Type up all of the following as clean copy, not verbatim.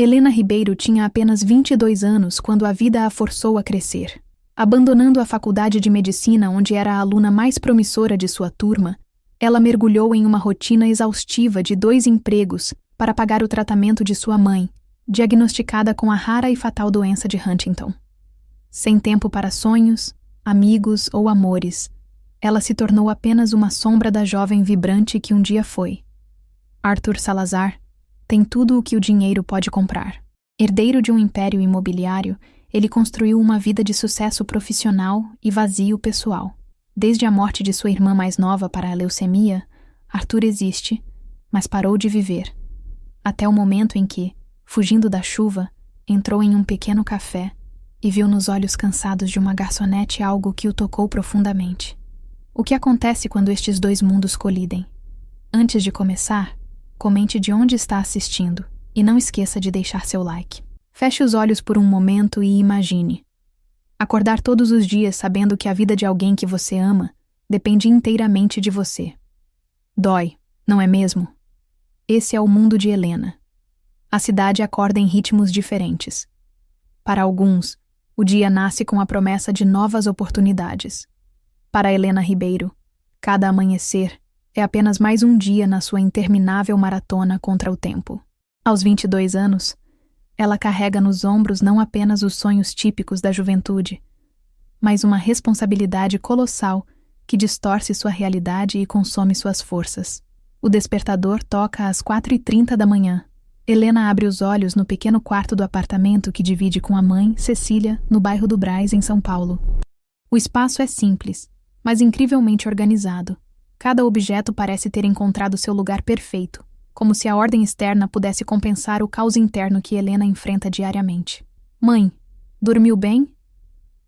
Helena Ribeiro tinha apenas 22 anos quando a vida a forçou a crescer. Abandonando a faculdade de medicina, onde era a aluna mais promissora de sua turma, ela mergulhou em uma rotina exaustiva de 2 empregos para pagar o tratamento de sua mãe, diagnosticada com a rara e fatal doença de Huntington. Sem tempo para sonhos, amigos ou amores, ela se tornou apenas uma sombra da jovem vibrante que um dia foi. Arthur Salazar tem tudo o que o dinheiro pode comprar. Herdeiro de um império imobiliário, ele construiu uma vida de sucesso profissional e vazio pessoal. Desde a morte de sua irmã mais nova para a leucemia, Arthur existe, mas parou de viver. Até o momento em que, fugindo da chuva, entrou em um pequeno café e viu nos olhos cansados de uma garçonete algo que o tocou profundamente. O que acontece quando estes 2 mundos colidem? Antes de começar, comente de onde está assistindo e não esqueça de deixar seu like. Feche os olhos por um momento e imagine. Acordar todos os dias sabendo que a vida de alguém que você ama depende inteiramente de você. Dói, não é mesmo? Esse é o mundo de Helena. A cidade acorda em ritmos diferentes. Para alguns, o dia nasce com a promessa de novas oportunidades. Para Helena Ribeiro, cada amanhecer é apenas mais um dia na sua interminável maratona contra o tempo. Aos 22 anos, ela carrega nos ombros não apenas os sonhos típicos da juventude, mas uma responsabilidade colossal que distorce sua realidade e consome suas forças. O despertador toca às 4h30 da manhã. Helena abre os olhos no pequeno quarto do apartamento que divide com a mãe, Cecília, no bairro do Brás, em São Paulo. O espaço é simples, mas incrivelmente organizado. Cada objeto parece ter encontrado seu lugar perfeito, como se a ordem externa pudesse compensar o caos interno que Helena enfrenta diariamente. Mãe, dormiu bem?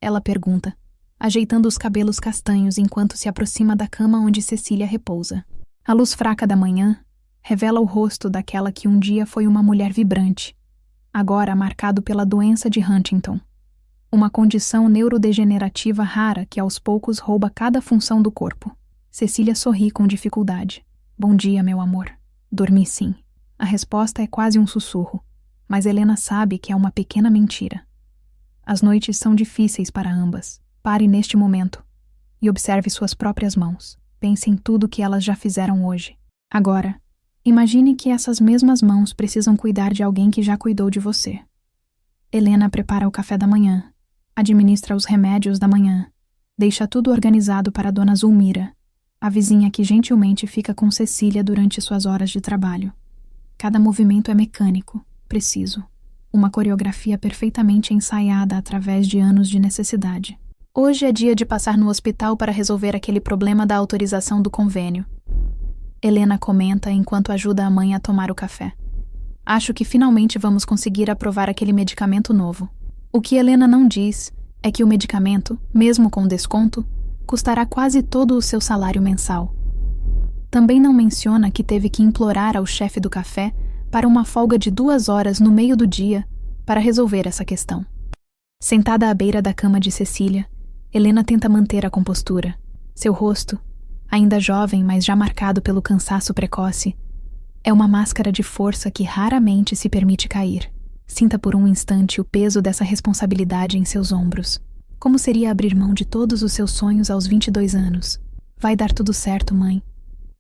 Ela pergunta, ajeitando os cabelos castanhos enquanto se aproxima da cama onde Cecília repousa. A luz fraca da manhã revela o rosto daquela que um dia foi uma mulher vibrante, agora marcado pela doença de Huntington, uma condição neurodegenerativa rara que aos poucos rouba cada função do corpo. Cecília sorri com dificuldade. Bom dia, meu amor. Dormi sim. A resposta é quase um sussurro, mas Helena sabe que é uma pequena mentira. As noites são difíceis para ambas. Pare neste momento e observe suas próprias mãos. Pense em tudo que elas já fizeram hoje. Agora, imagine que essas mesmas mãos precisam cuidar de alguém que já cuidou de você. Helena prepara o café da manhã, administra os remédios da manhã, deixa tudo organizado para Dona Zulmira, a vizinha que gentilmente fica com Cecília durante suas horas de trabalho. Cada movimento é mecânico, preciso. Uma coreografia perfeitamente ensaiada através de anos de necessidade. Hoje é dia de passar no hospital para resolver aquele problema da autorização do convênio. Helena comenta enquanto ajuda a mãe a tomar o café. Acho que finalmente vamos conseguir aprovar aquele medicamento novo. O que Helena não diz é que o medicamento, mesmo com desconto, custará quase todo o seu salário mensal. Também não menciona que teve que implorar ao chefe do café para uma folga de 2 horas no meio do dia para resolver essa questão. Sentada à beira da cama de Cecília, Helena tenta manter a compostura. Seu rosto, ainda jovem, mas já marcado pelo cansaço precoce, é uma máscara de força que raramente se permite cair. Sinta por um instante o peso dessa responsabilidade em seus ombros. Como seria abrir mão de todos os seus sonhos aos 22 anos? Vai dar tudo certo, mãe,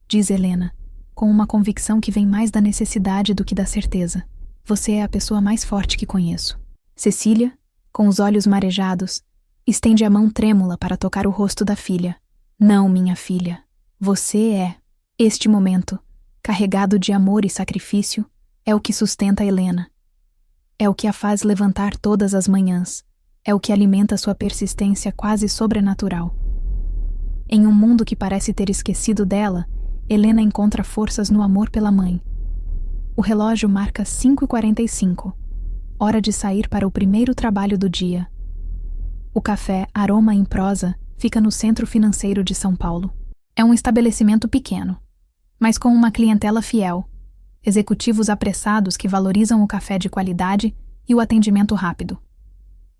diz Helena, com uma convicção que vem mais da necessidade do que da certeza. Você é a pessoa mais forte que conheço. Cecília, com os olhos marejados, estende a mão trêmula para tocar o rosto da filha. Não, minha filha. Você é. Este momento, carregado de amor e sacrifício, é o que sustenta Helena. É o que a faz levantar todas as manhãs. É o que alimenta sua persistência quase sobrenatural. Em um mundo que parece ter esquecido dela, Helena encontra forças no amor pela mãe. O relógio marca 5h45. Hora de sair para o primeiro trabalho do dia. O café Aroma em Prosa fica no Centro Financeiro de São Paulo. É um estabelecimento pequeno, mas com uma clientela fiel. Executivos apressados que valorizam o café de qualidade e o atendimento rápido.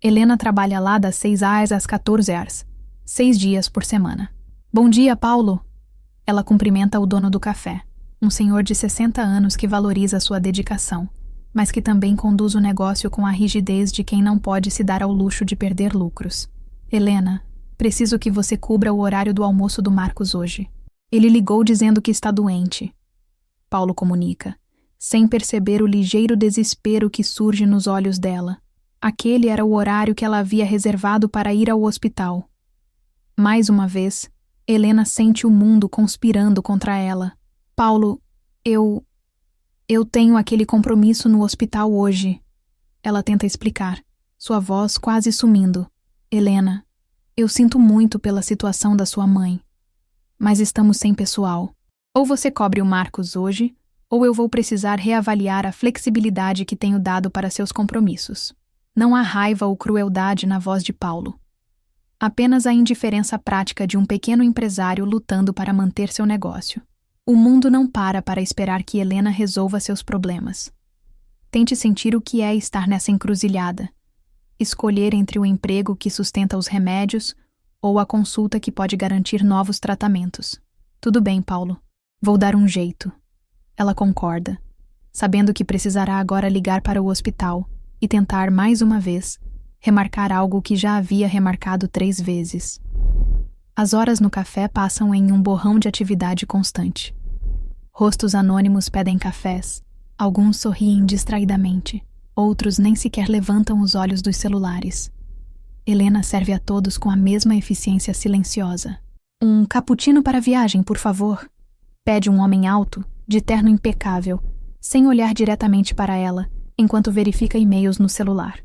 Helena trabalha lá das 6h às 14h, 6 dias por semana. Bom dia, Paulo! Ela cumprimenta o dono do café, um senhor de 60 anos que valoriza sua dedicação. mas que também conduz o negócio com a rigidez de quem não pode se dar ao luxo de perder lucros. Helena, preciso que você cubra o horário do almoço do Marcos hoje. Ele ligou dizendo que está doente. Paulo comunica, sem perceber o ligeiro desespero que surge nos olhos dela. Aquele era o horário que ela havia reservado para ir ao hospital. Mais uma vez, Helena sente o mundo conspirando contra ela. Paulo, eu tenho aquele compromisso no hospital hoje. Ela tenta explicar, sua voz quase sumindo. Helena, eu sinto muito pela situação da sua mãe, mas estamos sem pessoal. Ou você cobre o Marcos hoje, ou eu vou precisar reavaliar a flexibilidade que tenho dado para seus compromissos. Não há raiva ou crueldade na voz de Paulo. Apenas a indiferença prática de um pequeno empresário lutando para manter seu negócio. O mundo não para esperar que Helena resolva seus problemas. Tente sentir o que é estar nessa encruzilhada. Escolher entre o emprego que sustenta os remédios ou a consulta que pode garantir novos tratamentos. Tudo bem, Paulo. Vou dar um jeito. Ela concorda, sabendo que precisará agora ligar para o hospital e tentar mais uma vez remarcar algo que já havia remarcado 3 vezes. As horas no café passam em um borrão de atividade constante. Rostos anônimos pedem cafés, alguns sorriem distraidamente, outros nem sequer levantam os olhos dos celulares. Helena serve a todos com a mesma eficiência silenciosa. Um cappuccino para a viagem, por favor. Pede um homem alto, de terno impecável, sem olhar diretamente para ela, enquanto verifica e-mails no celular.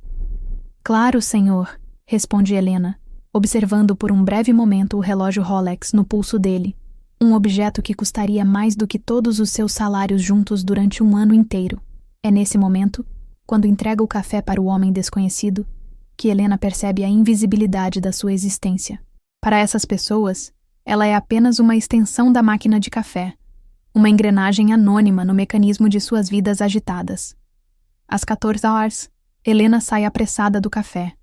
Claro, senhor, responde Helena, observando por um breve momento o relógio Rolex no pulso dele, um objeto que custaria mais do que todos os seus salários juntos durante um ano inteiro. É nesse momento, quando entrega o café para o homem desconhecido, que Helena percebe a invisibilidade da sua existência. Para essas pessoas, ela é apenas uma extensão da máquina de café, uma engrenagem anônima no mecanismo de suas vidas agitadas. Às 14 horas, Helena sai apressada do café.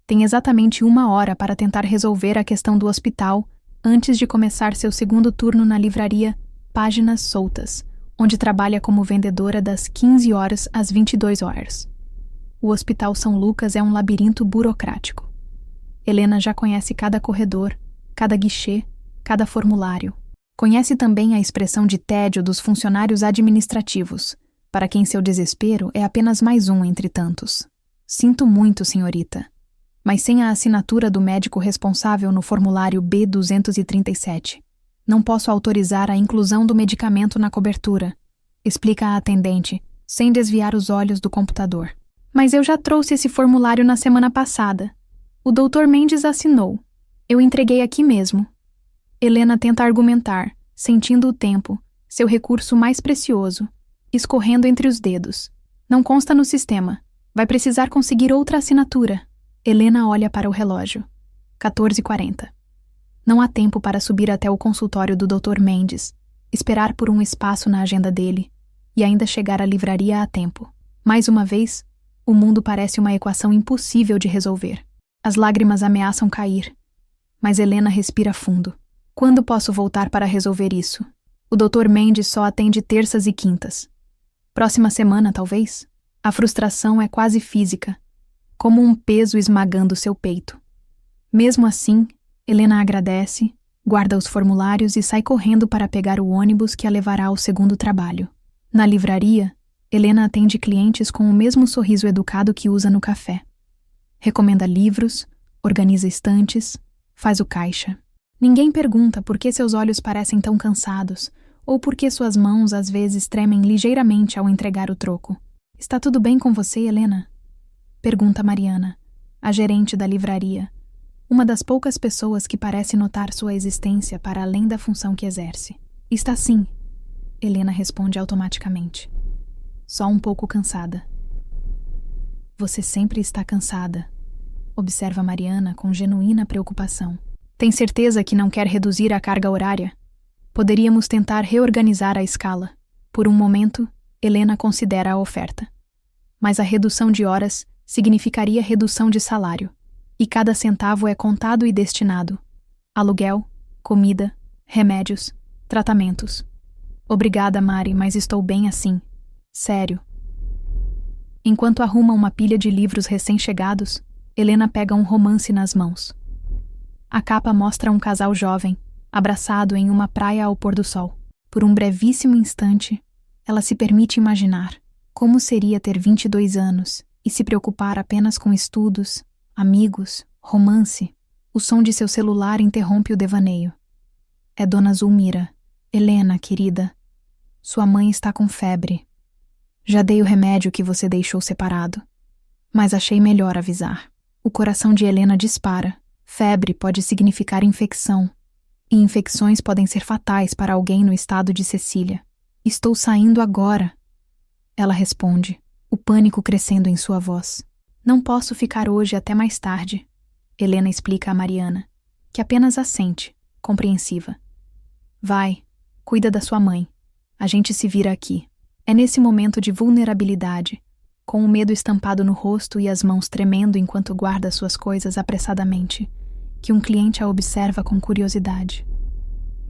Tem exatamente 1 hora para tentar resolver a questão do hospital antes de começar seu segundo turno na livraria Páginas Soltas, onde trabalha como vendedora das 15 horas às 22 horas. O Hospital São Lucas é um labirinto burocrático. Helena já conhece cada corredor, cada guichê, cada formulário. Conhece também a expressão de tédio dos funcionários administrativos, para quem seu desespero é apenas mais um entre tantos. Sinto muito, senhorita, mas sem a assinatura do médico responsável no formulário B237. Não posso autorizar a inclusão do medicamento na cobertura, explica a atendente, sem desviar os olhos do computador. Mas eu já trouxe esse formulário na semana passada. O Dr. Mendes assinou. Eu entreguei aqui mesmo. Helena tenta argumentar, sentindo o tempo, seu recurso mais precioso, escorrendo entre os dedos. Não consta no sistema. Vai precisar conseguir outra assinatura. Helena olha para o relógio. 14h40. Não há tempo para subir até o consultório do Dr. Mendes, esperar por um espaço na agenda dele e ainda chegar à livraria a tempo. Mais uma vez, o mundo parece uma equação impossível de resolver. As lágrimas ameaçam cair, mas Helena respira fundo. Quando posso voltar para resolver isso? O Dr. Mendes só atende terças e quintas. Próxima semana, talvez? A frustração é quase física, como um peso esmagando seu peito. Mesmo assim, Helena agradece, guarda os formulários e sai correndo para pegar o ônibus que a levará ao segundo trabalho. Na livraria, Helena atende clientes com o mesmo sorriso educado que usa no café. Recomenda livros, organiza estantes, faz o caixa. Ninguém pergunta por que seus olhos parecem tão cansados ou por que suas mãos às vezes tremem ligeiramente ao entregar o troco. Está tudo bem com você, Helena? Pergunta Mariana, a gerente da livraria, uma das poucas pessoas que parece notar sua existência para além da função que exerce. Está sim, Helena responde automaticamente. Só um pouco cansada. Você sempre está cansada, observa Mariana com genuína preocupação. Tem certeza que não quer reduzir a carga horária? Poderíamos tentar reorganizar a escala. Por um momento, Helena considera a oferta. Mas a redução de horas significaria redução de salário, e cada centavo é contado e destinado. Aluguel, comida, remédios, tratamentos. Obrigada, Mari, mas estou bem assim. Sério. Enquanto arruma uma pilha de livros recém-chegados, Helena pega um romance nas mãos. A capa mostra um casal jovem, abraçado em uma praia ao pôr do sol. Por um brevíssimo instante, ela se permite imaginar como seria ter 22 anos e se preocupar apenas com estudos, amigos, romance. O som de seu celular interrompe o devaneio. É Dona Zulmira. Helena, querida, sua mãe está com febre. Já dei o remédio que você deixou separado, mas achei melhor avisar. O coração de Helena dispara. Febre pode significar infecção, e infecções podem ser fatais para alguém no estado de Cecília. Estou saindo agora. Ela responde, o pânico crescendo em sua voz. Não posso ficar hoje até mais tarde. Helena explica a Mariana, que apenas assente, compreensiva. Vai, cuida da sua mãe. A gente se vira aqui. É nesse momento de vulnerabilidade, com o medo estampado no rosto e as mãos tremendo enquanto guarda suas coisas apressadamente, que um cliente a observa com curiosidade.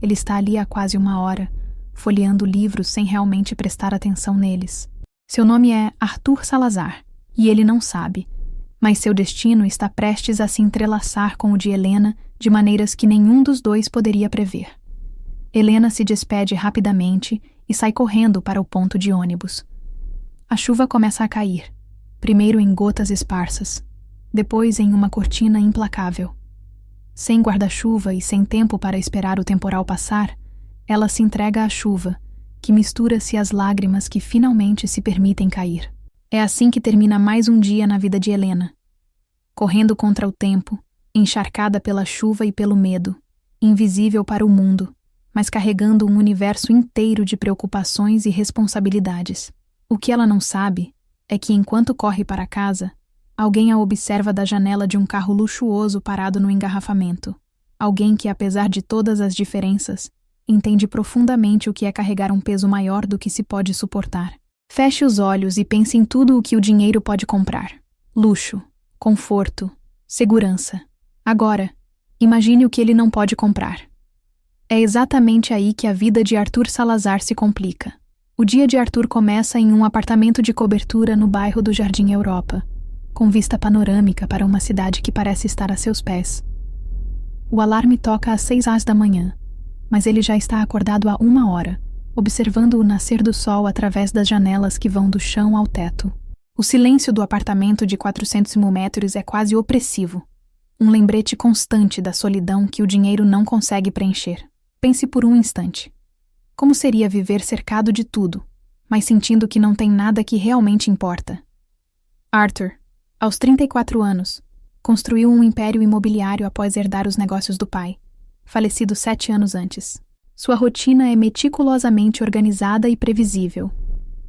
Ele está ali há quase 1 hora, folheando livros sem realmente prestar atenção neles. Seu nome é Arthur Salazar, e ele não sabe, mas seu destino está prestes a se entrelaçar com o de Helena de maneiras que nenhum dos dois poderia prever. Helena se despede rapidamente e sai correndo para o ponto de ônibus. A chuva começa a cair, primeiro em gotas esparsas, depois em uma cortina implacável. Sem guarda-chuva e sem tempo para esperar o temporal passar, ela se entrega à chuva, que mistura-se às lágrimas que finalmente se permitem cair. É assim que termina mais um dia na vida de Helena. Correndo contra o tempo, encharcada pela chuva e pelo medo, invisível para o mundo, mas carregando um universo inteiro de preocupações e responsabilidades. O que ela não sabe é que, enquanto corre para casa, alguém a observa da janela de um carro luxuoso parado no engarrafamento. Alguém que, apesar de todas as diferenças, entende profundamente o que é carregar um peso maior do que se pode suportar. Feche os olhos e pense em tudo o que o dinheiro pode comprar. Luxo, conforto, segurança. Agora, imagine o que ele não pode comprar. É exatamente aí que a vida de Arthur Salazar se complica. O dia de Arthur começa em um apartamento de cobertura no bairro do Jardim Europa, com vista panorâmica para uma cidade que parece estar a seus pés. O alarme toca às 6 da manhã, mas ele já está acordado há 1 hora, observando o nascer do sol através das janelas que vão do chão ao teto. O silêncio do apartamento de 400 mil metros é quase opressivo, um lembrete constante da solidão que o dinheiro não consegue preencher. Pense por um instante. Como seria viver cercado de tudo, mas sentindo que não tem nada que realmente importa? Arthur, aos 34 anos, construiu um império imobiliário após herdar os negócios do pai, falecido 7 anos antes. Sua rotina é meticulosamente organizada e previsível.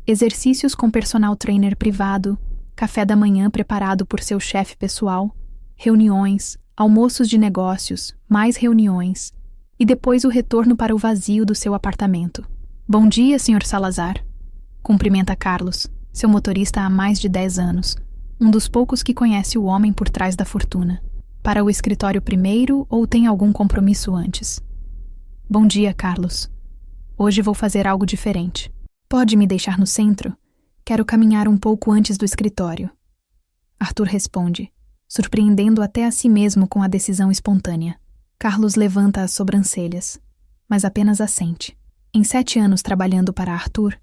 Exercícios com personal trainer privado, café da manhã preparado por seu chefe pessoal, reuniões, almoços de negócios, mais reuniões, e depois o retorno para o vazio do seu apartamento. Bom dia, Sr. Salazar. Cumprimenta Carlos, seu motorista há mais de 10 anos, um dos poucos que conhece o homem por trás da fortuna. Para o escritório primeiro ou tem algum compromisso antes? Bom dia, Carlos. Hoje vou fazer algo diferente. Pode me deixar no centro? Quero caminhar um pouco antes do escritório. Arthur responde, surpreendendo até a si mesmo com a decisão espontânea. Carlos levanta as sobrancelhas, mas apenas assente. Em 7 anos trabalhando para Arthur,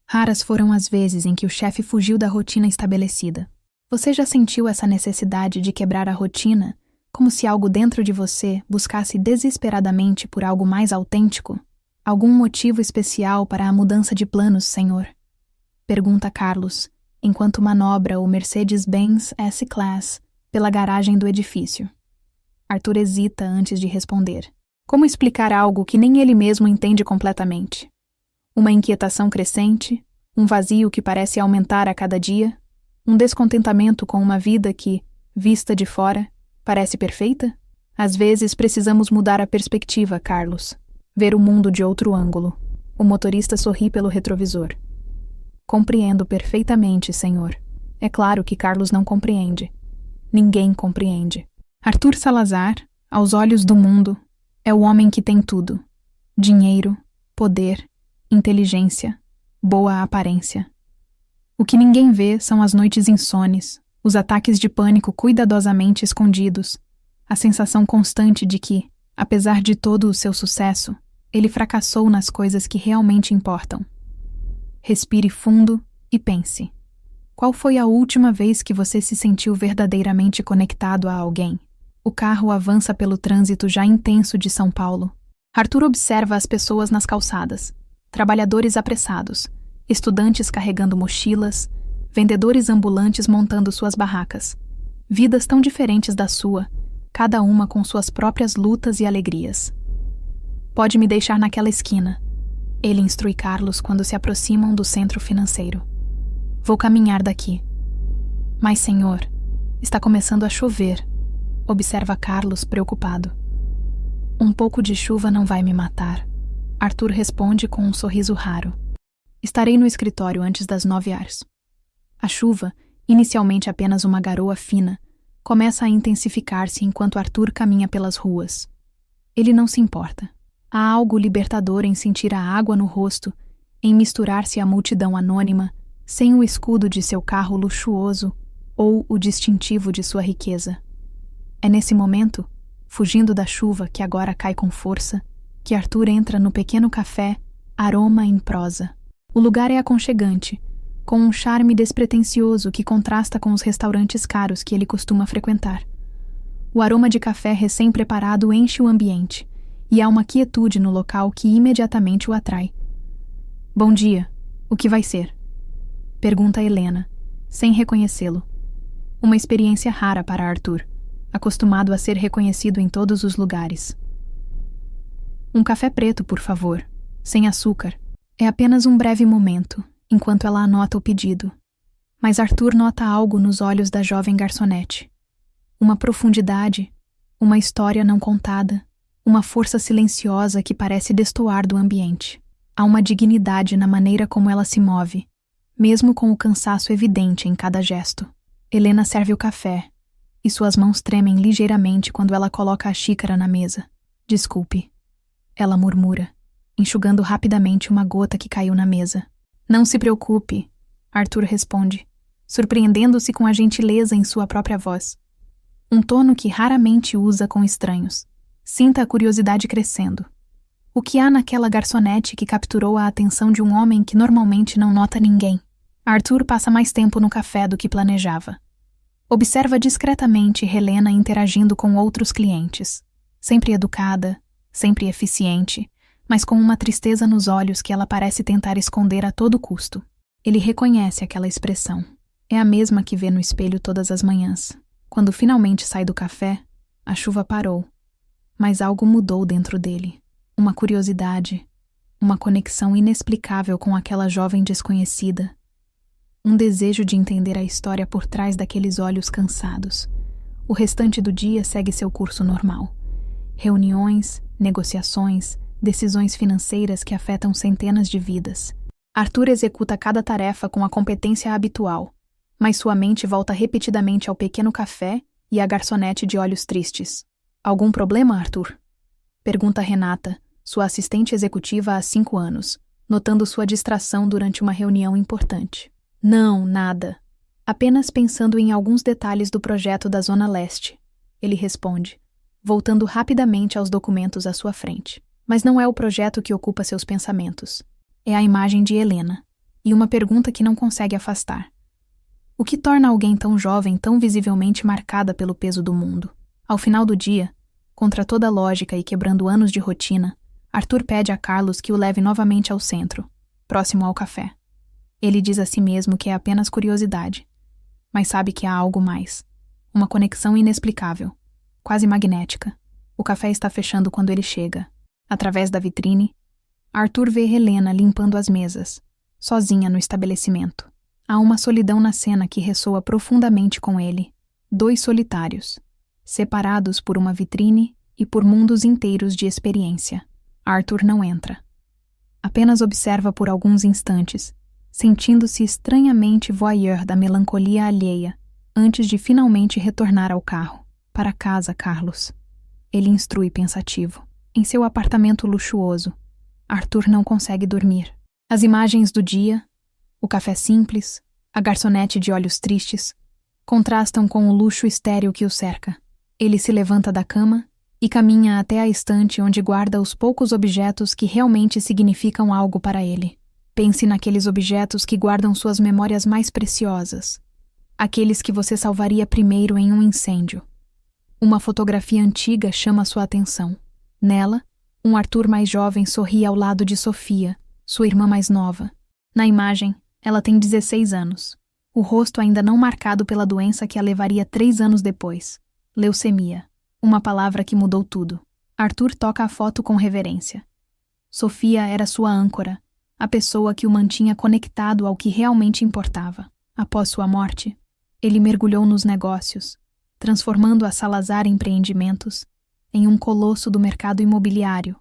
raras foram as vezes em que o chefe fugiu da rotina estabelecida. Você já sentiu essa necessidade de quebrar a rotina, como se algo dentro de você buscasse desesperadamente por algo mais autêntico? Algum motivo especial para a mudança de planos, senhor? Pergunta Carlos, enquanto manobra o Mercedes-Benz S-Class pela garagem do edifício. Arthur hesita antes de responder. Como explicar algo que nem ele mesmo entende completamente? Uma inquietação crescente, um vazio que parece aumentar a cada dia, um descontentamento com uma vida que, vista de fora, parece perfeita? Às vezes precisamos mudar a perspectiva, Carlos. Ver o mundo de outro ângulo. O motorista sorri pelo retrovisor. Compreendo perfeitamente, senhor. É claro que Carlos não compreende. Ninguém compreende. Arthur Salazar, aos olhos do mundo, é o homem que tem tudo. Dinheiro, poder, inteligência, boa aparência. O que ninguém vê são as noites insones, os ataques de pânico cuidadosamente escondidos, a sensação constante de que, apesar de todo o seu sucesso, ele fracassou nas coisas que realmente importam. Respire fundo e pense. Qual foi a última vez que você se sentiu verdadeiramente conectado a alguém? O carro avança pelo trânsito já intenso de São Paulo. Arthur observa as pessoas nas calçadas, trabalhadores apressados, estudantes carregando mochilas, vendedores ambulantes montando suas barracas. Vidas tão diferentes da sua, cada uma com suas próprias lutas e alegrias. Pode me deixar naquela esquina, ele instrui Carlos quando se aproximam do centro financeiro. Vou caminhar daqui. Mas, senhor, está começando a chover, observa Carlos preocupado. Um pouco de chuva não vai me matar, Arthur responde com um sorriso raro. Estarei no escritório antes das 9h. A chuva, inicialmente apenas uma garoa fina, começa a intensificar-se enquanto Arthur caminha pelas ruas. Ele não se importa. Há algo libertador em sentir a água no rosto, em misturar-se à multidão anônima, sem o escudo de seu carro luxuoso ou o distintivo de sua riqueza. É nesse momento, fugindo da chuva que agora cai com força, que Arthur entra no pequeno café Aroma em Prosa. O lugar é aconchegante, com um charme despretensioso que contrasta com os restaurantes caros que ele costuma frequentar. O aroma de café recém-preparado enche o ambiente, e há uma quietude no local que imediatamente o atrai. Bom dia, o que vai ser? Pergunta Helena, sem reconhecê-lo. Uma experiência rara para Arthur, acostumado a ser reconhecido em todos os lugares. Um café preto, por favor, sem açúcar. É apenas um breve momento, enquanto ela anota o pedido. Mas Arthur nota algo nos olhos da jovem garçonete. Uma profundidade, uma história não contada, uma força silenciosa que parece destoar do ambiente. Há uma dignidade na maneira como ela se move, mesmo com o cansaço evidente em cada gesto. Helena serve o café, e suas mãos tremem ligeiramente quando ela coloca a xícara na mesa. Desculpe, ela murmura, enxugando rapidamente uma gota que caiu na mesa. Não se preocupe, Arthur responde, surpreendendo-se com a gentileza em sua própria voz. Um tono que raramente usa com estranhos. Sinta a curiosidade crescendo. O que há naquela garçonete que capturou a atenção de um homem que normalmente não nota ninguém? Arthur passa mais tempo no café do que planejava. Observa discretamente Helena interagindo com outros clientes. Sempre educada, sempre eficiente, mas com uma tristeza nos olhos que ela parece tentar esconder a todo custo. Ele reconhece aquela expressão. É a mesma que vê no espelho todas as manhãs. Quando finalmente sai do café, a chuva parou. Mas algo mudou dentro dele. Uma curiosidade, uma conexão inexplicável com aquela jovem desconhecida. Um desejo de entender a história por trás daqueles olhos cansados. O restante do dia segue seu curso normal. Reuniões, negociações, decisões financeiras que afetam centenas de vidas. Arthur executa cada tarefa com a competência habitual, mas sua mente volta repetidamente ao pequeno café e à garçonete de olhos tristes. Algum problema, Arthur? Pergunta Renata, sua assistente executiva há 5 anos, notando sua distração durante uma reunião importante. Não, nada. Apenas pensando em alguns detalhes do projeto da Zona Leste, ele responde, voltando rapidamente aos documentos à sua frente. Mas não é o projeto que ocupa seus pensamentos. É a imagem de Helena, e uma pergunta que não consegue afastar. O que torna alguém tão jovem tão visivelmente marcada pelo peso do mundo? Ao final do dia, contra toda a lógica e quebrando anos de rotina, Arthur pede a Carlos que o leve novamente ao centro, próximo ao café. Ele diz a si mesmo que é apenas curiosidade, mas sabe que há algo mais. Uma conexão inexplicável, quase magnética. O café está fechando quando ele chega. Através da vitrine, Arthur vê Helena limpando as mesas, sozinha no estabelecimento. Há uma solidão na cena que ressoa profundamente com ele. 2 solitários, separados por uma vitrine e por mundos inteiros de experiência. Arthur não entra. Apenas observa por alguns instantes, sentindo-se estranhamente voyeur da melancolia alheia, antes de finalmente retornar ao carro. Para casa, Carlos. Ele instrui pensativo. Em seu apartamento luxuoso, Arthur não consegue dormir. As imagens do dia, o café simples, A garçonete de olhos tristes contrastam com o luxo estéril que o cerca. Ele se levanta da cama e caminha até a estante onde guarda os poucos objetos que realmente significam algo para ele. Pense naqueles objetos que guardam suas memórias mais preciosas. Aqueles que você salvaria primeiro em um incêndio. Uma fotografia antiga chama sua atenção. Nela, um Arthur mais jovem sorri ao lado de Sofia, sua irmã mais nova. Na imagem, ela tem 16 anos. O rosto ainda não marcado pela doença que a levaria 3 anos depois. Leucemia. Uma palavra que mudou tudo. Arthur toca a foto com reverência. Sofia era sua âncora, a pessoa que o mantinha conectado ao que realmente importava. Após sua morte, ele mergulhou nos negócios, transformando a Salazar Empreendimentos em um colosso do mercado imobiliário,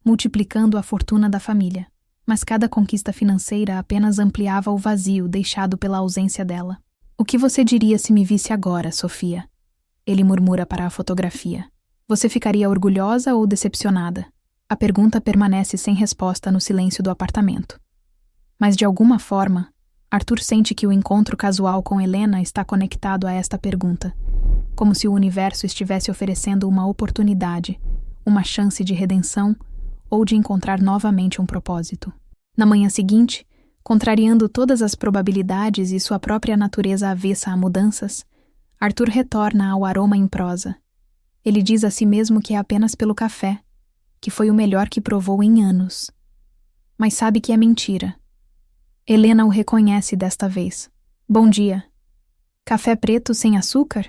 multiplicando a fortuna da família. Mas cada conquista financeira apenas ampliava o vazio deixado pela ausência dela. O que você diria se me visse agora, Sofia? Ele murmura para a fotografia. Você ficaria orgulhosa ou decepcionada? A pergunta permanece sem resposta no silêncio do apartamento. Mas de alguma forma, Arthur sente que o encontro casual com Helena está conectado a esta pergunta, como se o universo estivesse oferecendo uma oportunidade, uma chance de redenção ou de encontrar novamente um propósito. Na manhã seguinte, contrariando todas as probabilidades e sua própria natureza avessa a mudanças, Arthur retorna ao aroma em prosa. Ele diz a si mesmo que é apenas pelo café, que foi o melhor que provou em anos. Mas sabe que é mentira. Helena o reconhece desta vez. Bom dia. Café preto sem açúcar?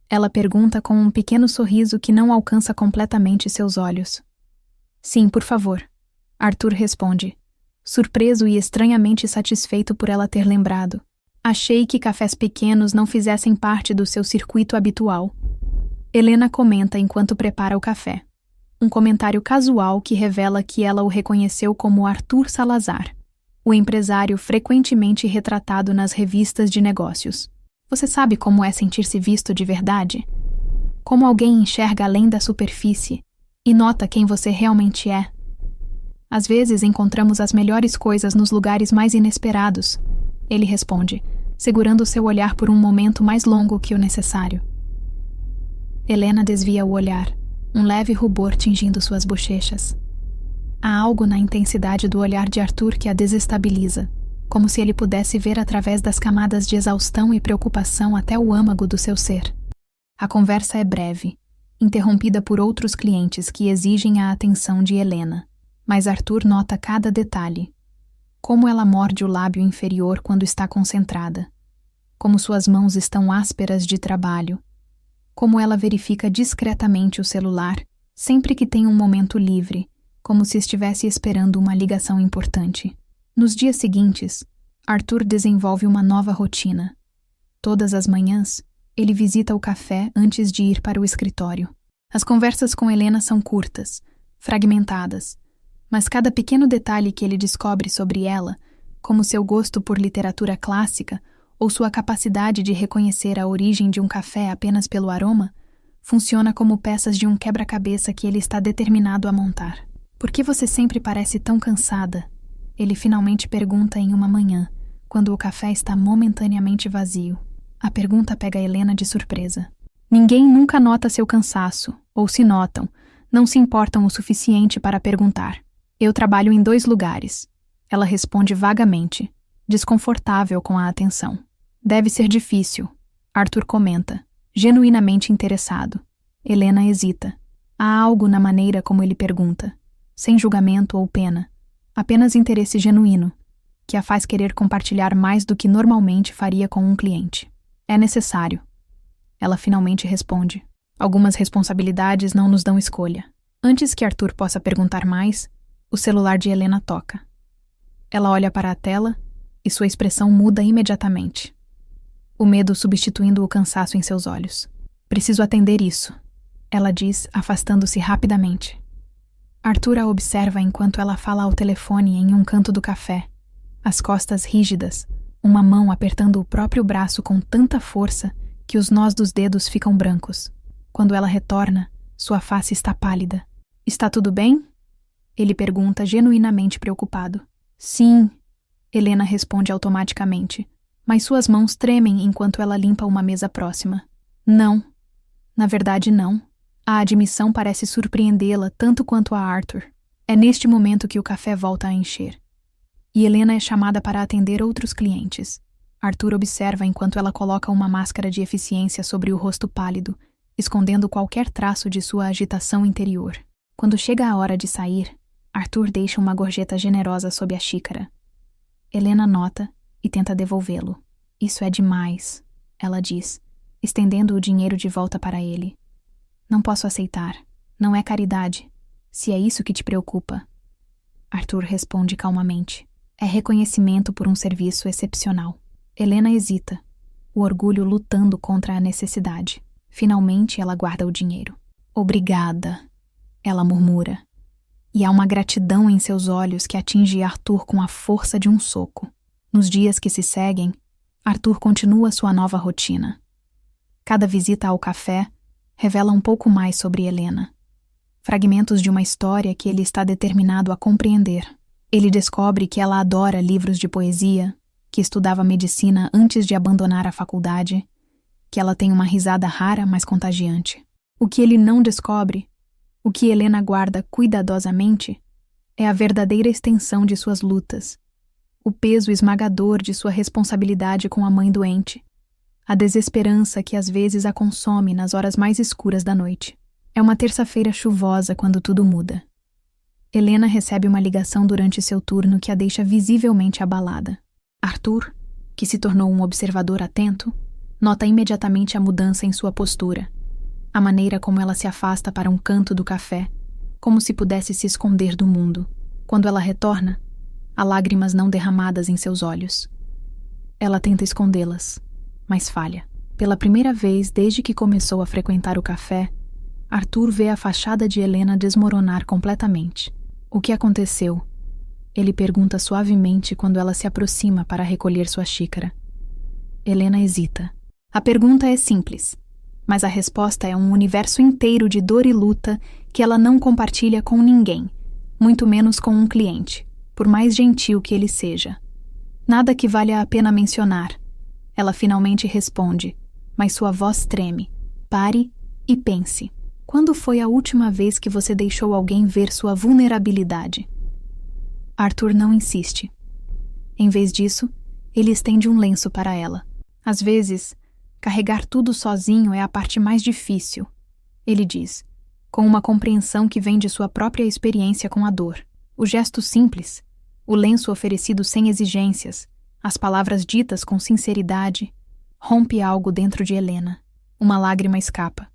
Ela pergunta com um pequeno sorriso que não alcança completamente seus olhos. Sim, por favor. Arthur responde, surpreso e estranhamente satisfeito por ela ter lembrado. Achei que cafés pequenos não fizessem parte do seu circuito habitual. Helena comenta enquanto prepara o café. Um comentário casual que revela que ela o reconheceu como Arthur Salazar, o empresário frequentemente retratado nas revistas de negócios. Você sabe como é sentir-se visto de verdade? Como alguém enxerga além da superfície e nota quem você realmente é. Às vezes encontramos as melhores coisas nos lugares mais inesperados, ele responde, segurando seu olhar por um momento mais longo que o necessário. Helena desvia o olhar, um leve rubor tingindo suas bochechas. Há algo na intensidade do olhar de Arthur que a desestabiliza, como se ele pudesse ver através das camadas de exaustão e preocupação até o âmago do seu ser. A conversa é breve, interrompida por outros clientes que exigem a atenção de Helena, mas Arthur nota cada detalhe. Como ela morde o lábio inferior quando está concentrada. Como suas mãos estão ásperas de trabalho. Como ela verifica discretamente o celular, sempre que tem um momento livre, como se estivesse esperando uma ligação importante. Nos dias seguintes, Arthur desenvolve uma nova rotina. Todas as manhãs, ele visita o café antes de ir para o escritório. As conversas com Helena são curtas, fragmentadas, mas cada pequeno detalhe que ele descobre sobre ela, como seu gosto por literatura clássica ou sua capacidade de reconhecer a origem de um café apenas pelo aroma, funciona como peças de um quebra-cabeça que ele está determinado a montar. Por que você sempre parece tão cansada? Ele finalmente pergunta em uma manhã, quando o café está momentaneamente vazio. A pergunta pega Helena de surpresa. Ninguém nunca nota seu cansaço, ou se notam, não se importam o suficiente para perguntar. Eu trabalho em 2 lugares. Ela responde vagamente, desconfortável com a atenção. Deve ser difícil, Arthur comenta, genuinamente interessado. Helena hesita. Há algo na maneira como ele pergunta, sem julgamento ou pena, apenas interesse genuíno, que a faz querer compartilhar mais do que normalmente faria com um cliente. É necessário. Ela finalmente responde. Algumas responsabilidades não nos dão escolha. Antes que Arthur possa perguntar mais, o celular de Helena toca. Ela olha para a tela e sua expressão muda imediatamente. O medo substituindo o cansaço em seus olhos. Preciso atender isso, ela diz, afastando-se rapidamente. Arthur a observa enquanto ela fala ao telefone em um canto do café, as costas rígidas, uma mão apertando o próprio braço com tanta força que os nós dos dedos ficam brancos. Quando ela retorna, sua face está pálida. Está tudo bem? Ele pergunta, genuinamente preocupado. Sim, Helena responde automaticamente, mas suas mãos tremem enquanto ela limpa uma mesa próxima. Não. Na verdade, não. A admissão parece surpreendê-la tanto quanto a Arthur. É neste momento que o café volta a encher. E Helena é chamada para atender outros clientes. Arthur observa enquanto ela coloca uma máscara de eficiência sobre o rosto pálido, escondendo qualquer traço de sua agitação interior. Quando chega a hora de sair, Arthur deixa uma gorjeta generosa sob a xícara. Helena nota e tenta devolvê-lo. Isso é demais, ela diz, estendendo o dinheiro de volta para ele. Não posso aceitar. Não é caridade. Se é isso que te preocupa. Arthur responde calmamente. É reconhecimento por um serviço excepcional. Helena hesita, o orgulho lutando contra a necessidade. Finalmente ela guarda o dinheiro. Obrigada, ela murmura. E há uma gratidão em seus olhos que atinge Arthur com a força de um soco. Nos dias que se seguem, Arthur continua sua nova rotina. Cada visita ao café revela um pouco mais sobre Helena. Fragmentos de uma história que ele está determinado a compreender. Ele descobre que ela adora livros de poesia, que estudava medicina antes de abandonar a faculdade, que ela tem uma risada rara, mas contagiante. O que ele não descobre, o que Helena guarda cuidadosamente, é a verdadeira extensão de suas lutas, o peso esmagador de sua responsabilidade com a mãe doente, a desesperança que às vezes a consome nas horas mais escuras da noite. É uma terça-feira chuvosa quando tudo muda. Helena recebe uma ligação durante seu turno que a deixa visivelmente abalada. Arthur, que se tornou um observador atento, nota imediatamente a mudança em sua postura, a maneira como ela se afasta para um canto do café, como se pudesse se esconder do mundo. Quando ela retorna, há lágrimas não derramadas em seus olhos. Ela tenta escondê-las, mas falha. Pela primeira vez desde que começou a frequentar o café, Arthur vê a fachada de Helena desmoronar completamente. O que aconteceu? Ele pergunta suavemente quando ela se aproxima para recolher sua xícara. Helena hesita. A pergunta é simples, mas a resposta é um universo inteiro de dor e luta que ela não compartilha com ninguém, muito menos com um cliente, por mais gentil que ele seja. Nada que valha a pena mencionar. Ela finalmente responde, mas sua voz treme. Pare e pense. Quando foi a última vez que você deixou alguém ver sua vulnerabilidade? Arthur não insiste. Em vez disso, ele estende um lenço para ela. Às vezes, carregar tudo sozinho é a parte mais difícil, ele diz, com uma compreensão que vem de sua própria experiência com a dor. O gesto simples, o lenço oferecido sem exigências, as palavras ditas com sinceridade, rompe algo dentro de Helena. Uma lágrima escapa.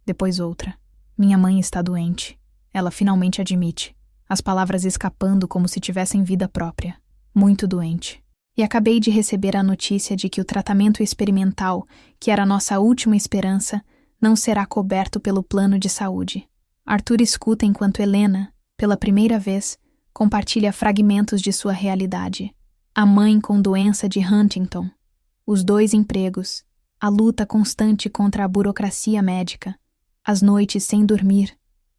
Depois outra. Minha mãe está doente. Ela finalmente admite, as palavras escapando como se tivessem vida própria. Muito doente. E acabei de receber a notícia de que o tratamento experimental, que era nossa última esperança, não será coberto pelo plano de saúde. Arthur escuta enquanto Helena, pela primeira vez, compartilha fragmentos de sua realidade. A mãe com doença de Huntington, os 2 empregos, a luta constante contra a burocracia médica, as noites sem dormir,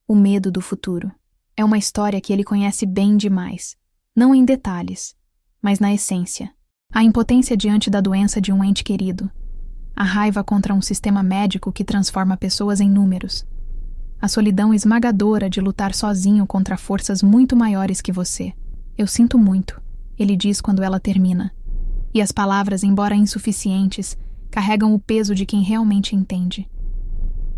o medo do futuro. É uma história que ele conhece bem demais, não em detalhes, mas na essência. A impotência diante da doença de um ente querido. A raiva contra um sistema médico que transforma pessoas em números. A solidão esmagadora de lutar sozinho contra forças muito maiores que você. Eu sinto muito, ele diz quando ela termina. E as palavras, embora insuficientes, carregam o peso de quem realmente entende.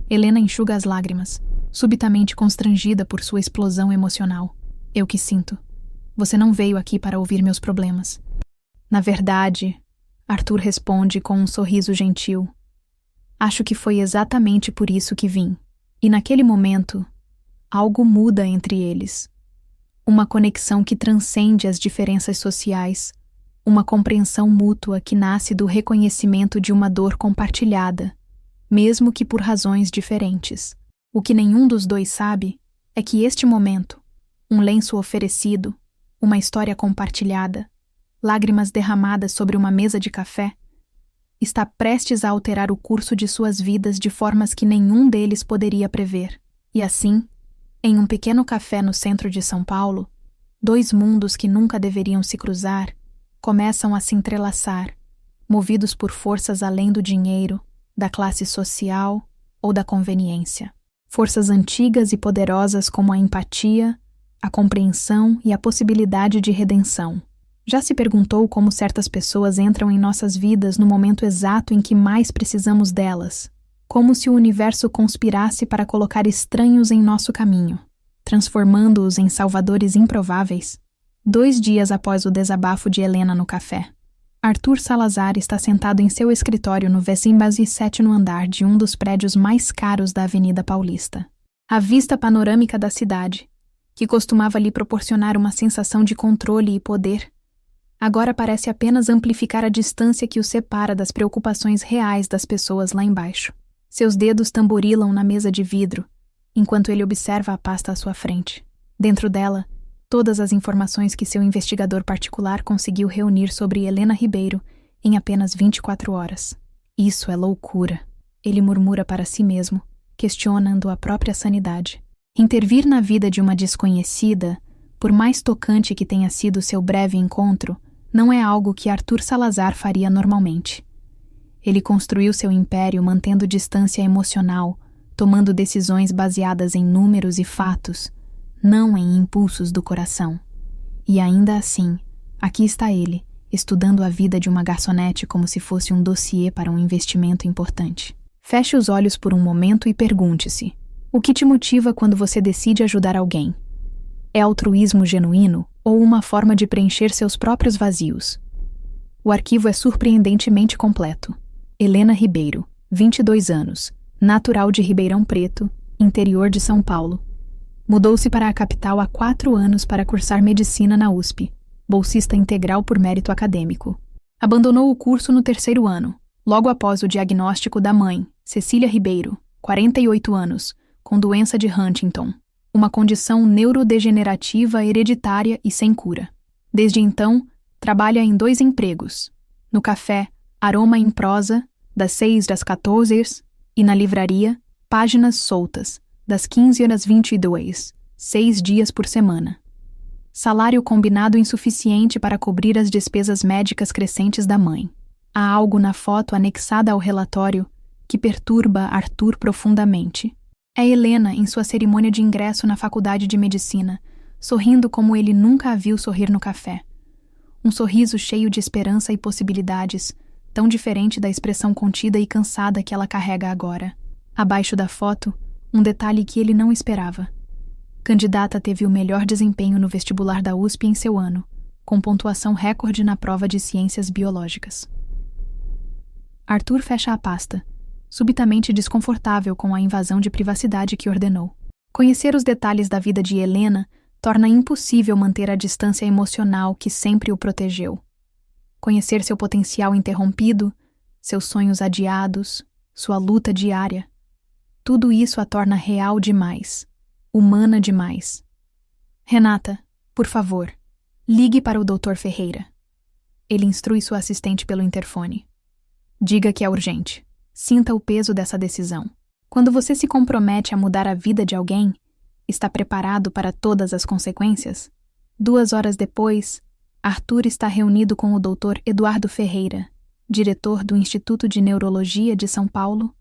Helena enxuga as lágrimas, subitamente constrangida por sua explosão emocional. Eu que sinto. Você não veio aqui para ouvir meus problemas. Na verdade, Arthur responde com um sorriso gentil. Acho que foi exatamente por isso que vim. E naquele momento, algo muda entre eles. Uma conexão que transcende as diferenças sociais, uma compreensão mútua que nasce do reconhecimento de uma dor compartilhada, mesmo que por razões diferentes. O que nenhum dos dois sabe é que este momento, um lenço oferecido, uma história compartilhada, lágrimas derramadas sobre uma mesa de café, está prestes a alterar o curso de suas vidas de formas que nenhum deles poderia prever. E assim, em um pequeno café no centro de São Paulo, 2 mundos que nunca deveriam se cruzar começam a se entrelaçar, movidos por forças além do dinheiro, da classe social ou da conveniência. Forças antigas e poderosas como a empatia, a compreensão e a possibilidade de redenção. Já se perguntou como certas pessoas entram em nossas vidas no momento exato em que mais precisamos delas, como se o universo conspirasse para colocar estranhos em nosso caminho, transformando-os em salvadores improváveis? 2 dias após o desabafo de Helena no café, Arthur Salazar está sentado em seu escritório no 27º andar de um dos prédios mais caros da Avenida Paulista. A vista panorâmica da cidade, que costumava lhe proporcionar uma sensação de controle e poder, agora parece apenas amplificar a distância que o separa das preocupações reais das pessoas lá embaixo. Seus dedos tamborilam na mesa de vidro, enquanto ele observa a pasta à sua frente. Dentro dela, todas as informações que seu investigador particular conseguiu reunir sobre Helena Ribeiro em apenas 24 horas. Isso é loucura, ele murmura para si mesmo, questionando a própria sanidade. Intervir na vida de uma desconhecida, por mais tocante que tenha sido seu breve encontro, não é algo que Arthur Salazar faria normalmente. Ele construiu seu império mantendo distância emocional, tomando decisões baseadas em números e fatos, não em impulsos do coração. E ainda assim, aqui está ele, estudando a vida de uma garçonete como se fosse um dossiê para um investimento importante. Feche os olhos por um momento e pergunte-se: o que te motiva quando você decide ajudar alguém? É altruísmo genuíno ou uma forma de preencher seus próprios vazios? O arquivo é surpreendentemente completo. Helena Ribeiro, 22 anos, natural de Ribeirão Preto, interior de São Paulo. Mudou-se para a capital há 4 anos para cursar medicina na USP, bolsista integral por mérito acadêmico. Abandonou o curso no 3º ano, logo após o diagnóstico da mãe, Cecília Ribeiro, 48 anos, com doença de Huntington, uma condição neurodegenerativa hereditária e sem cura. Desde então, trabalha em 2 empregos, no café Aroma em Prosa, das 6 às 14, e na livraria Páginas Soltas, das 15 às 22, 6 dias por semana. Salário combinado insuficiente para cobrir as despesas médicas crescentes da mãe. Há algo na foto anexada ao relatório que perturba Arthur profundamente. É Helena em sua cerimônia de ingresso na faculdade de medicina, sorrindo como ele nunca a viu sorrir no café. Um sorriso cheio de esperança e possibilidades, tão diferente da expressão contida e cansada que ela carrega agora. Abaixo da foto, um detalhe que ele não esperava. Candidata teve o melhor desempenho no vestibular da USP em seu ano, com pontuação recorde na prova de ciências biológicas. Arthur fecha a pasta, subitamente desconfortável com a invasão de privacidade que ordenou. Conhecer os detalhes da vida de Helena torna impossível manter a distância emocional que sempre o protegeu. Conhecer seu potencial interrompido, seus sonhos adiados, sua luta diária. Tudo isso a torna real demais, humana demais. Renata, por favor, ligue para o Dr. Ferreira. Ele instrui sua assistente pelo interfone. Diga que é urgente. Sinta o peso dessa decisão. Quando você se compromete a mudar a vida de alguém, está preparado para todas as consequências? 2 horas depois, Arthur está reunido com o Dr. Eduardo Ferreira, diretor do Instituto de Neurologia de São Paulo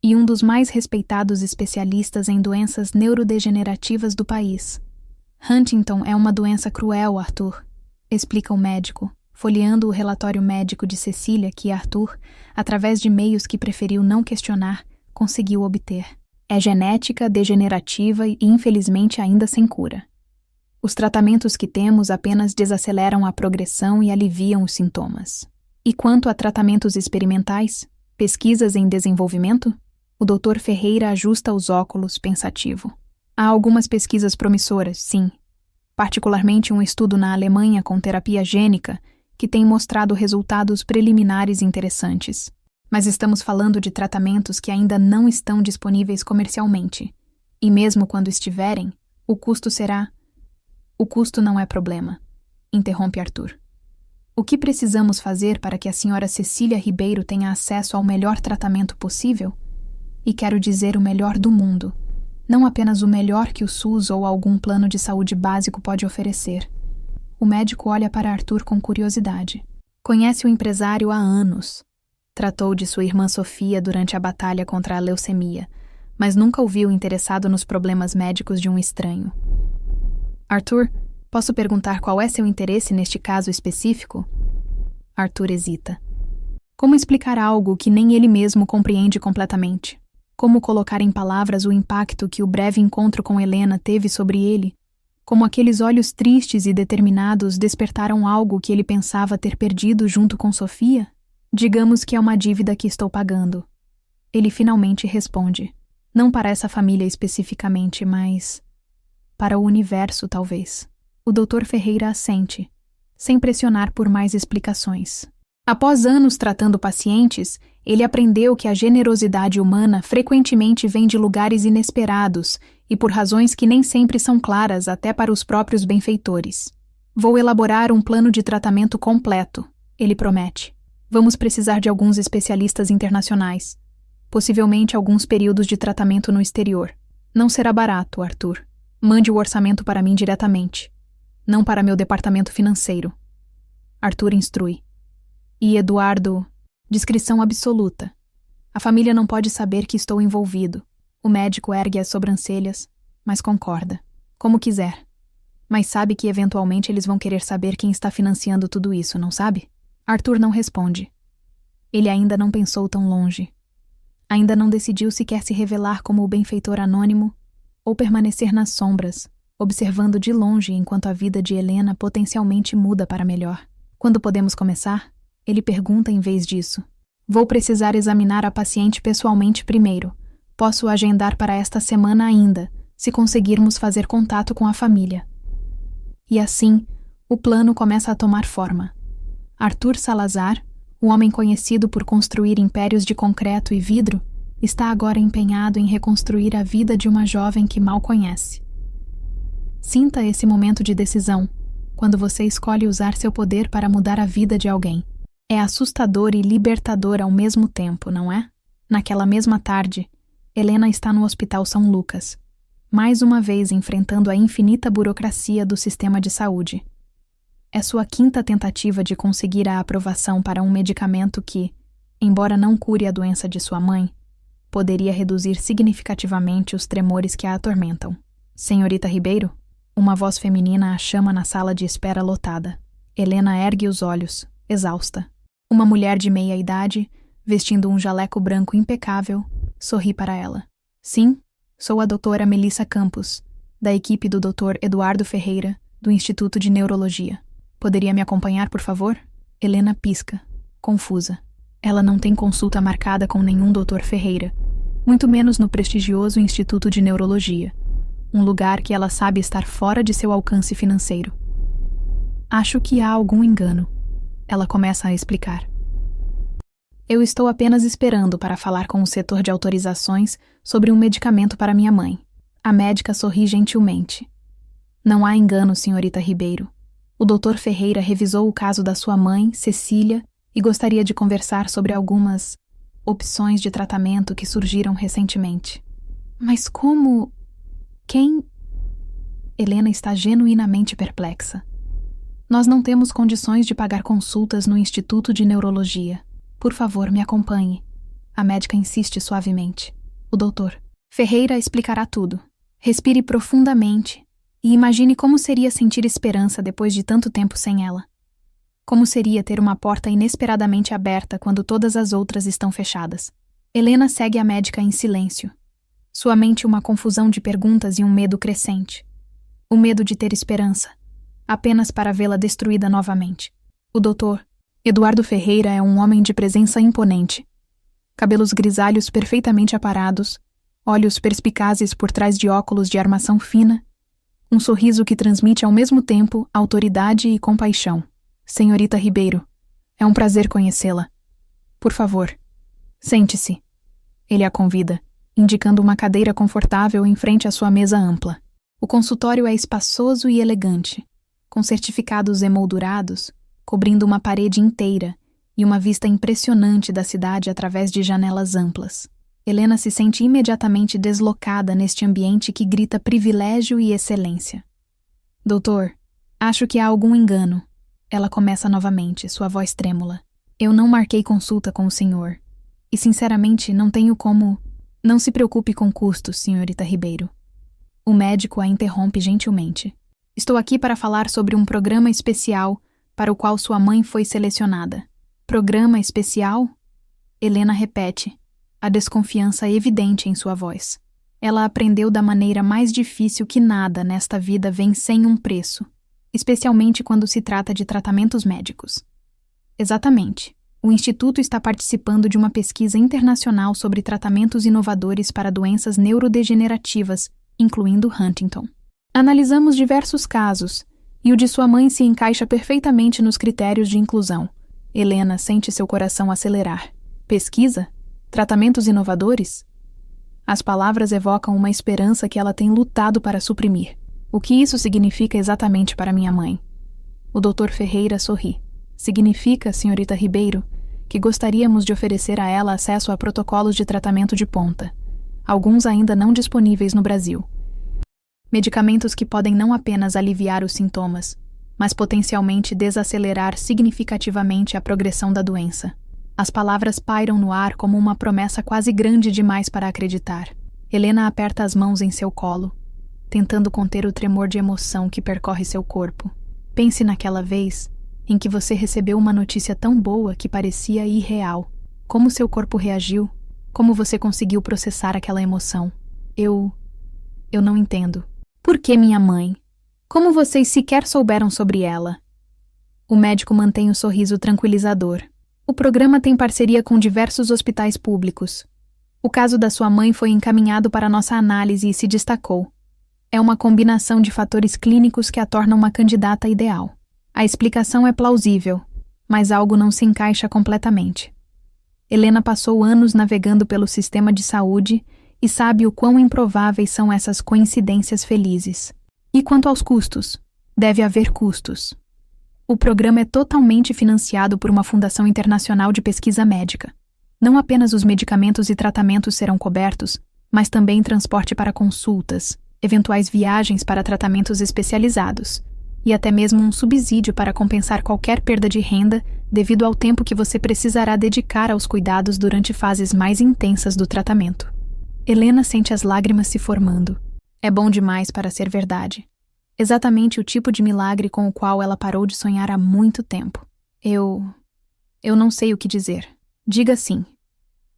e um dos mais respeitados especialistas em doenças neurodegenerativas do país. Huntington é uma doença cruel, Arthur, explica o médico, folheando o relatório médico de Cecília que Arthur, através de meios que preferiu não questionar, conseguiu obter. É genética, degenerativa e, infelizmente, ainda sem cura. Os tratamentos que temos apenas desaceleram a progressão e aliviam os sintomas. E quanto a tratamentos experimentais? Pesquisas em desenvolvimento? O Dr. Ferreira ajusta os óculos, pensativo. Há algumas pesquisas promissoras, sim. Particularmente um estudo na Alemanha com terapia gênica, que tem mostrado resultados preliminares interessantes. Mas estamos falando de tratamentos que ainda não estão disponíveis comercialmente. E mesmo quando estiverem, o custo será... O custo não é problema, interrompe Arthur. O que precisamos fazer para que a senhora Cecília Ribeiro tenha acesso ao melhor tratamento possível? E quero dizer o melhor do mundo, não apenas o melhor que o SUS ou algum plano de saúde básico pode oferecer. O médico olha para Arthur com curiosidade. Conhece o empresário há anos. Tratou de sua irmã Sofia durante a batalha contra a leucemia, mas nunca o viu interessado nos problemas médicos de um estranho. Arthur, posso perguntar qual é seu interesse neste caso específico? Arthur hesita. Como explicar algo que nem ele mesmo compreende completamente? Como colocar em palavras o impacto que o breve encontro com Helena teve sobre ele? Como aqueles olhos tristes e determinados despertaram algo que ele pensava ter perdido junto com Sofia? Digamos que é uma dívida que estou pagando. Ele finalmente responde. Não para essa família especificamente, mas para o universo, talvez. O Dr. Ferreira assente, sem pressionar por mais explicações. Após anos tratando pacientes, ele aprendeu que a generosidade humana frequentemente vem de lugares inesperados e por razões que nem sempre são claras até para os próprios benfeitores. Vou elaborar um plano de tratamento completo, ele promete. Vamos precisar de alguns especialistas internacionais, possivelmente alguns períodos de tratamento no exterior. Não será barato, Arthur. Mande o orçamento para mim diretamente, não para meu departamento financeiro. Arthur instrui. E Eduardo, discrição absoluta. A família não pode saber que estou envolvido. O médico ergue as sobrancelhas, mas concorda. Como quiser. Mas sabe que eventualmente eles vão querer saber quem está financiando tudo isso, não sabe? Arthur não responde. Ele ainda não pensou tão longe. Ainda não decidiu se quer se revelar como o benfeitor anônimo ou permanecer nas sombras, observando de longe enquanto a vida de Helena potencialmente muda para melhor. Quando podemos começar? Ele pergunta em vez disso. Vou precisar examinar a paciente pessoalmente primeiro. Posso agendar para esta semana ainda, se conseguirmos fazer contato com a família. E assim, o plano começa a tomar forma. Arthur Salazar, o homem conhecido por construir impérios de concreto e vidro, está agora empenhado em reconstruir a vida de uma jovem que mal conhece. Sinta esse momento de decisão, quando você escolhe usar seu poder para mudar a vida de alguém. É assustador e libertador ao mesmo tempo, não é? Naquela mesma tarde, Helena está no Hospital São Lucas, mais uma vez enfrentando a infinita burocracia do sistema de saúde. É sua quinta tentativa de conseguir a aprovação para um medicamento que, embora não cure a doença de sua mãe, poderia reduzir significativamente os tremores que a atormentam. Senhorita Ribeiro? Uma voz feminina a chama na sala de espera lotada. Helena ergue os olhos, exausta. Uma mulher de meia idade, vestindo um jaleco branco impecável, sorri para ela. Sim, sou a doutora Melissa Campos, da equipe do Dr. Eduardo Ferreira, do Instituto de Neurologia. Poderia me acompanhar, por favor? Helena pisca, confusa. Ela não tem consulta marcada com nenhum Dr. Ferreira, muito menos no prestigioso Instituto de Neurologia, um lugar que ela sabe estar fora de seu alcance financeiro. Acho que há algum engano. Ela começa a explicar. Eu estou apenas esperando para falar com o setor de autorizações sobre um medicamento para minha mãe. A médica sorri gentilmente. Não há engano, senhorita Ribeiro. O Dr. Ferreira revisou o caso da sua mãe, Cecília, e gostaria de conversar sobre algumas opções de tratamento que surgiram recentemente. Mas como? Quem? Helena está genuinamente perplexa. Nós não temos condições de pagar consultas no Instituto de Neurologia. Por favor, me acompanhe. A médica insiste suavemente. O doutor Ferreira explicará tudo. Respire profundamente e imagine como seria sentir esperança depois de tanto tempo sem ela. Como seria ter uma porta inesperadamente aberta quando todas as outras estão fechadas. Helena segue a médica em silêncio. Sua mente uma confusão de perguntas e um medo crescente. O medo de ter esperança, apenas para vê-la destruída novamente. O doutor Eduardo Ferreira é um homem de presença imponente. Cabelos grisalhos perfeitamente aparados, olhos perspicazes por trás de óculos de armação fina, um sorriso que transmite ao mesmo tempo autoridade e compaixão. Senhorita Ribeiro, é um prazer conhecê-la. Por favor, sente-se. Ele a convida, indicando uma cadeira confortável em frente à sua mesa ampla. O consultório é espaçoso e elegante, com certificados emoldurados, cobrindo uma parede inteira e uma vista impressionante da cidade através de janelas amplas. Helena se sente imediatamente deslocada neste ambiente que grita privilégio e excelência. Doutor, acho que há algum engano. Ela começa novamente, sua voz trêmula. Eu não marquei consulta com o senhor. E, sinceramente, não tenho como... Não se preocupe com custos, senhorita Ribeiro. O médico a interrompe gentilmente. Estou aqui para falar sobre um programa especial para o qual sua mãe foi selecionada. Programa especial? Helena repete, a desconfiança evidente em sua voz. Ela aprendeu da maneira mais difícil que nada nesta vida vem sem um preço, especialmente quando se trata de tratamentos médicos. Exatamente. O Instituto está participando de uma pesquisa internacional sobre tratamentos inovadores para doenças neurodegenerativas, incluindo Huntington. Analisamos diversos casos, e o de sua mãe se encaixa perfeitamente nos critérios de inclusão. Helena sente seu coração acelerar. Pesquisa? Tratamentos inovadores? As palavras evocam uma esperança que ela tem lutado para suprimir. O que isso significa exatamente para minha mãe? O Dr. Ferreira sorri. Significa, senhorita Ribeiro, que gostaríamos de oferecer a ela acesso a protocolos de tratamento de ponta, alguns ainda não disponíveis no Brasil. Medicamentos que podem não apenas aliviar os sintomas, mas potencialmente desacelerar significativamente a progressão da doença. As palavras pairam no ar como uma promessa quase grande demais para acreditar. Helena aperta as mãos em seu colo, tentando conter o tremor de emoção que percorre seu corpo. Pense naquela vez em que você recebeu uma notícia tão boa que parecia irreal. Como seu corpo reagiu? Como você conseguiu processar aquela emoção? Eu não entendo. Por que minha mãe? Como vocês sequer souberam sobre ela? O médico mantém o sorriso tranquilizador. O programa tem parceria com diversos hospitais públicos. O caso da sua mãe foi encaminhado para nossa análise e se destacou. É uma combinação de fatores clínicos que a torna uma candidata ideal. A explicação é plausível, mas algo não se encaixa completamente. Helena passou anos navegando pelo sistema de saúde e sabe o quão improváveis são essas coincidências felizes. E quanto aos custos? Deve haver custos. O programa é totalmente financiado por uma fundação internacional de pesquisa médica. Não apenas os medicamentos e tratamentos serão cobertos, mas também transporte para consultas, eventuais viagens para tratamentos especializados, e até mesmo um subsídio para compensar qualquer perda de renda devido ao tempo que você precisará dedicar aos cuidados durante fases mais intensas do tratamento. Helena sente as lágrimas se formando. É bom demais para ser verdade. Exatamente o tipo de milagre com o qual ela parou de sonhar há muito tempo. Eu não sei o que dizer. Diga sim.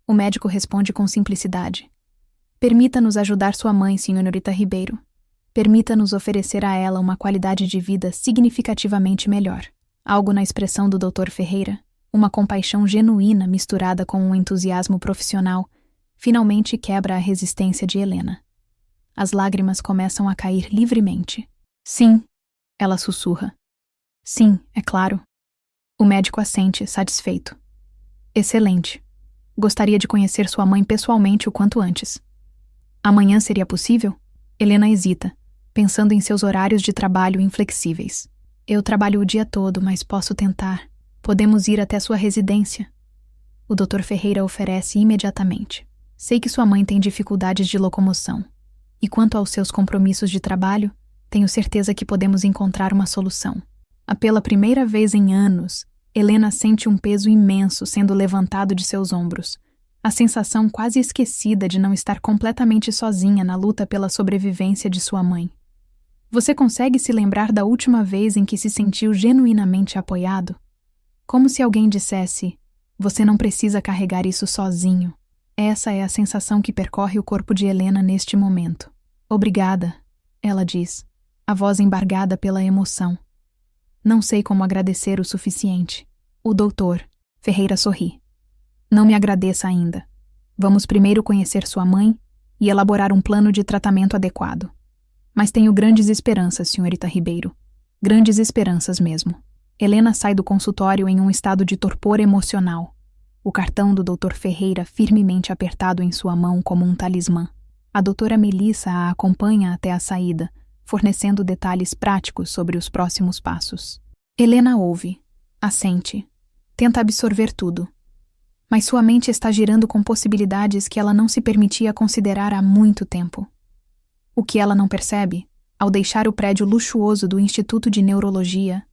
O médico responde com simplicidade. Permita-nos ajudar sua mãe, senhorita Ribeiro. Permita-nos oferecer a ela uma qualidade de vida significativamente melhor. Algo na expressão do Dr. Ferreira, uma compaixão genuína misturada com um entusiasmo profissional, finalmente quebra a resistência de Helena. As lágrimas começam a cair livremente. Sim, ela sussurra. Sim, é claro. O médico assente, satisfeito. Excelente. Gostaria de conhecer sua mãe pessoalmente o quanto antes. Amanhã seria possível? Helena hesita, pensando em seus horários de trabalho inflexíveis. Eu trabalho o dia todo, mas posso tentar. Podemos ir até sua residência. O Dr. Ferreira oferece imediatamente. Sei que sua mãe tem dificuldades de locomoção. E quanto aos seus compromissos de trabalho, tenho certeza que podemos encontrar uma solução. Pela primeira vez em anos, Helena sente um peso imenso sendo levantado de seus ombros. A sensação quase esquecida de não estar completamente sozinha na luta pela sobrevivência de sua mãe. Você consegue se lembrar da última vez em que se sentiu genuinamente apoiado? Como se alguém dissesse, você não precisa carregar isso sozinho. Essa é a sensação que percorre o corpo de Helena neste momento. Obrigada, ela diz, a voz embargada pela emoção. Não sei como agradecer o suficiente. O doutor, Ferreira sorri. Não me agradeça ainda. Vamos primeiro conhecer sua mãe e elaborar um plano de tratamento adequado. Mas tenho grandes esperanças, senhorita Ribeiro. Grandes esperanças mesmo. Helena sai do consultório em um estado de torpor emocional. O cartão do Dr. Ferreira firmemente apertado em sua mão como um talismã. A doutora Melissa a acompanha até a saída, fornecendo detalhes práticos sobre os próximos passos. Helena ouve, assente, tenta absorver tudo. Mas sua mente está girando com possibilidades que ela não se permitia considerar há muito tempo. O que ela não percebe, ao deixar o prédio luxuoso do Instituto de Neurologia,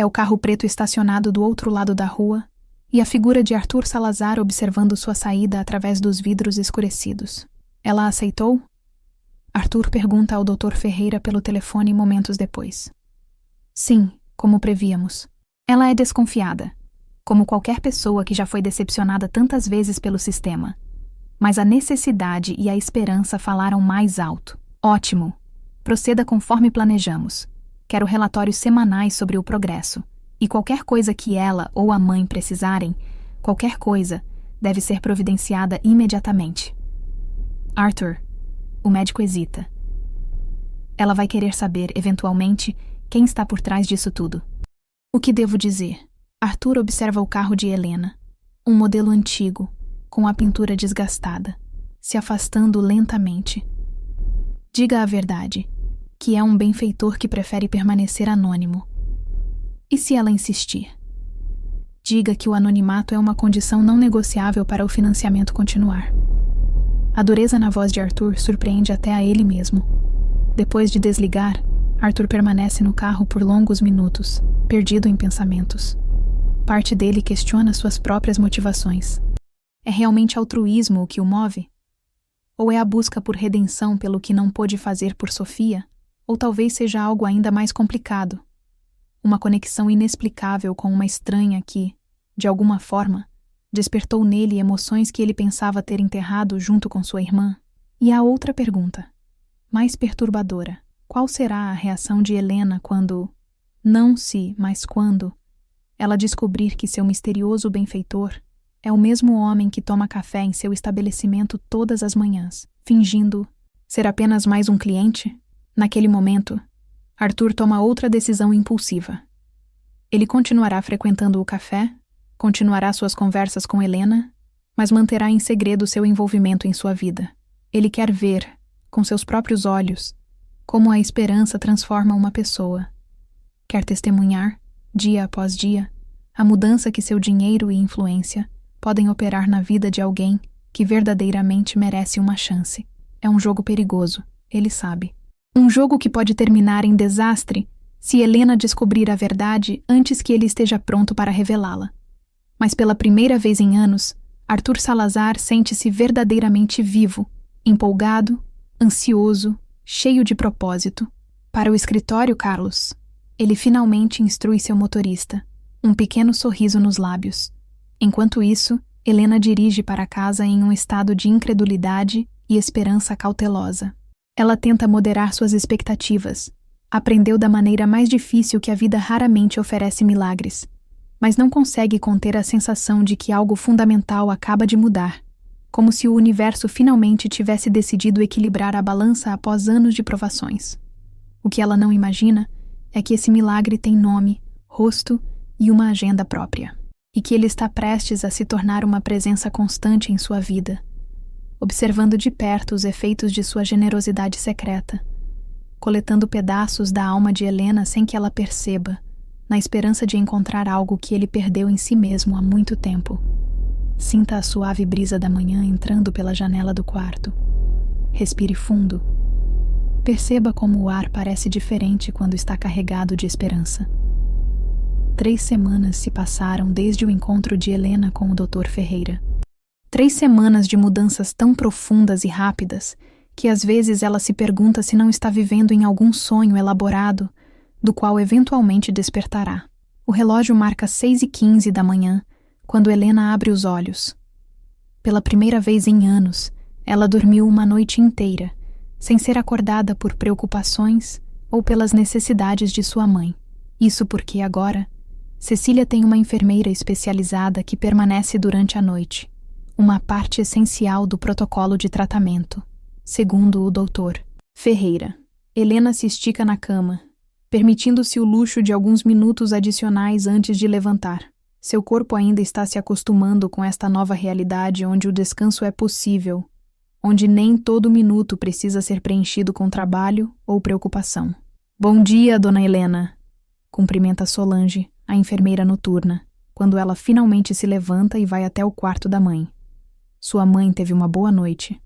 É o carro preto estacionado do outro lado da rua e a figura de Arthur Salazar observando sua saída através dos vidros escurecidos. Ela aceitou? Arthur pergunta ao Dr. Ferreira pelo telefone momentos depois. Sim, como prevíamos. Ela é desconfiada, como qualquer pessoa que já foi decepcionada tantas vezes pelo sistema. Mas a necessidade e a esperança falaram mais alto. Ótimo. Proceda conforme planejamos. Quero relatórios semanais sobre o progresso. E qualquer coisa que ela ou a mãe precisarem, qualquer coisa, deve ser providenciada imediatamente. Arthur, o médico hesita. Ela vai querer saber, eventualmente, quem está por trás disso tudo. O que devo dizer? Arthur observa o carro de Helena, um modelo antigo, com a pintura desgastada, se afastando lentamente. Diga a verdade, que é um benfeitor que prefere permanecer anônimo. E se ela insistir? Diga que o anonimato é uma condição não negociável para o financiamento continuar. A dureza na voz de Arthur surpreende até a ele mesmo. Depois de desligar, Arthur permanece no carro por longos minutos, perdido em pensamentos. Parte dele questiona suas próprias motivações. É realmente altruísmo o que o move? Ou é a busca por redenção pelo que não pôde fazer por Sofia? Ou talvez seja algo ainda mais complicado. Uma conexão inexplicável com uma estranha que, de alguma forma, despertou nele emoções que ele pensava ter enterrado junto com sua irmã. E a outra pergunta, mais perturbadora: qual será a reação de Helena quando, não se, mas quando, ela descobrir que seu misterioso benfeitor é o mesmo homem que toma café em seu estabelecimento todas as manhãs, fingindo ser apenas mais um cliente? Naquele momento, Arthur toma outra decisão impulsiva. Ele continuará frequentando o café, continuará suas conversas com Helena, mas manterá em segredo seu envolvimento em sua vida. Ele quer ver, com seus próprios olhos, como a esperança transforma uma pessoa. Quer testemunhar, dia após dia, a mudança que seu dinheiro e influência podem operar na vida de alguém que verdadeiramente merece uma chance. É um jogo perigoso, ele sabe. Um jogo que pode terminar em desastre se Helena descobrir a verdade antes que ele esteja pronto para revelá-la. Mas pela primeira vez em anos, Arthur Salazar sente-se verdadeiramente vivo, empolgado, ansioso, cheio de propósito. Para o escritório, Carlos. Ele finalmente instrui seu motorista, um pequeno sorriso nos lábios. Enquanto isso, Helena dirige para casa em um estado de incredulidade e esperança cautelosa. Ela tenta moderar suas expectativas. Aprendeu da maneira mais difícil que a vida raramente oferece milagres, mas não consegue conter a sensação de que algo fundamental acaba de mudar, como se o universo finalmente tivesse decidido equilibrar a balança após anos de provações. O que ela não imagina é que esse milagre tem nome, rosto e uma agenda própria, e que ele está prestes a se tornar uma presença constante em sua vida, observando de perto os efeitos de sua generosidade secreta, coletando pedaços da alma de Helena sem que ela perceba, na esperança de encontrar algo que ele perdeu em si mesmo há muito tempo. Sinta a suave brisa da manhã entrando pela janela do quarto. Respire fundo. Perceba como o ar parece diferente quando está carregado de esperança. 3 semanas se passaram desde o encontro de Helena com o Dr. Ferreira. 3 semanas de mudanças tão profundas e rápidas que às vezes ela se pergunta se não está vivendo em algum sonho elaborado, do qual eventualmente despertará. O relógio marca 6h15 da manhã, quando Helena abre os olhos. Pela primeira vez em anos, ela dormiu uma noite inteira, sem ser acordada por preocupações ou pelas necessidades de sua mãe. Isso porque agora, Cecília tem uma enfermeira especializada que permanece durante a noite, uma parte essencial do protocolo de tratamento, segundo o Dr. Ferreira. Helena se estica na cama, permitindo-se o luxo de alguns minutos adicionais antes de levantar. Seu corpo ainda está se acostumando com esta nova realidade onde o descanso é possível, onde nem todo minuto precisa ser preenchido com trabalho ou preocupação. Bom dia, dona Helena, cumprimenta Solange, a enfermeira noturna, quando ela finalmente se levanta e vai até o quarto da mãe. Sua mãe teve uma boa noite.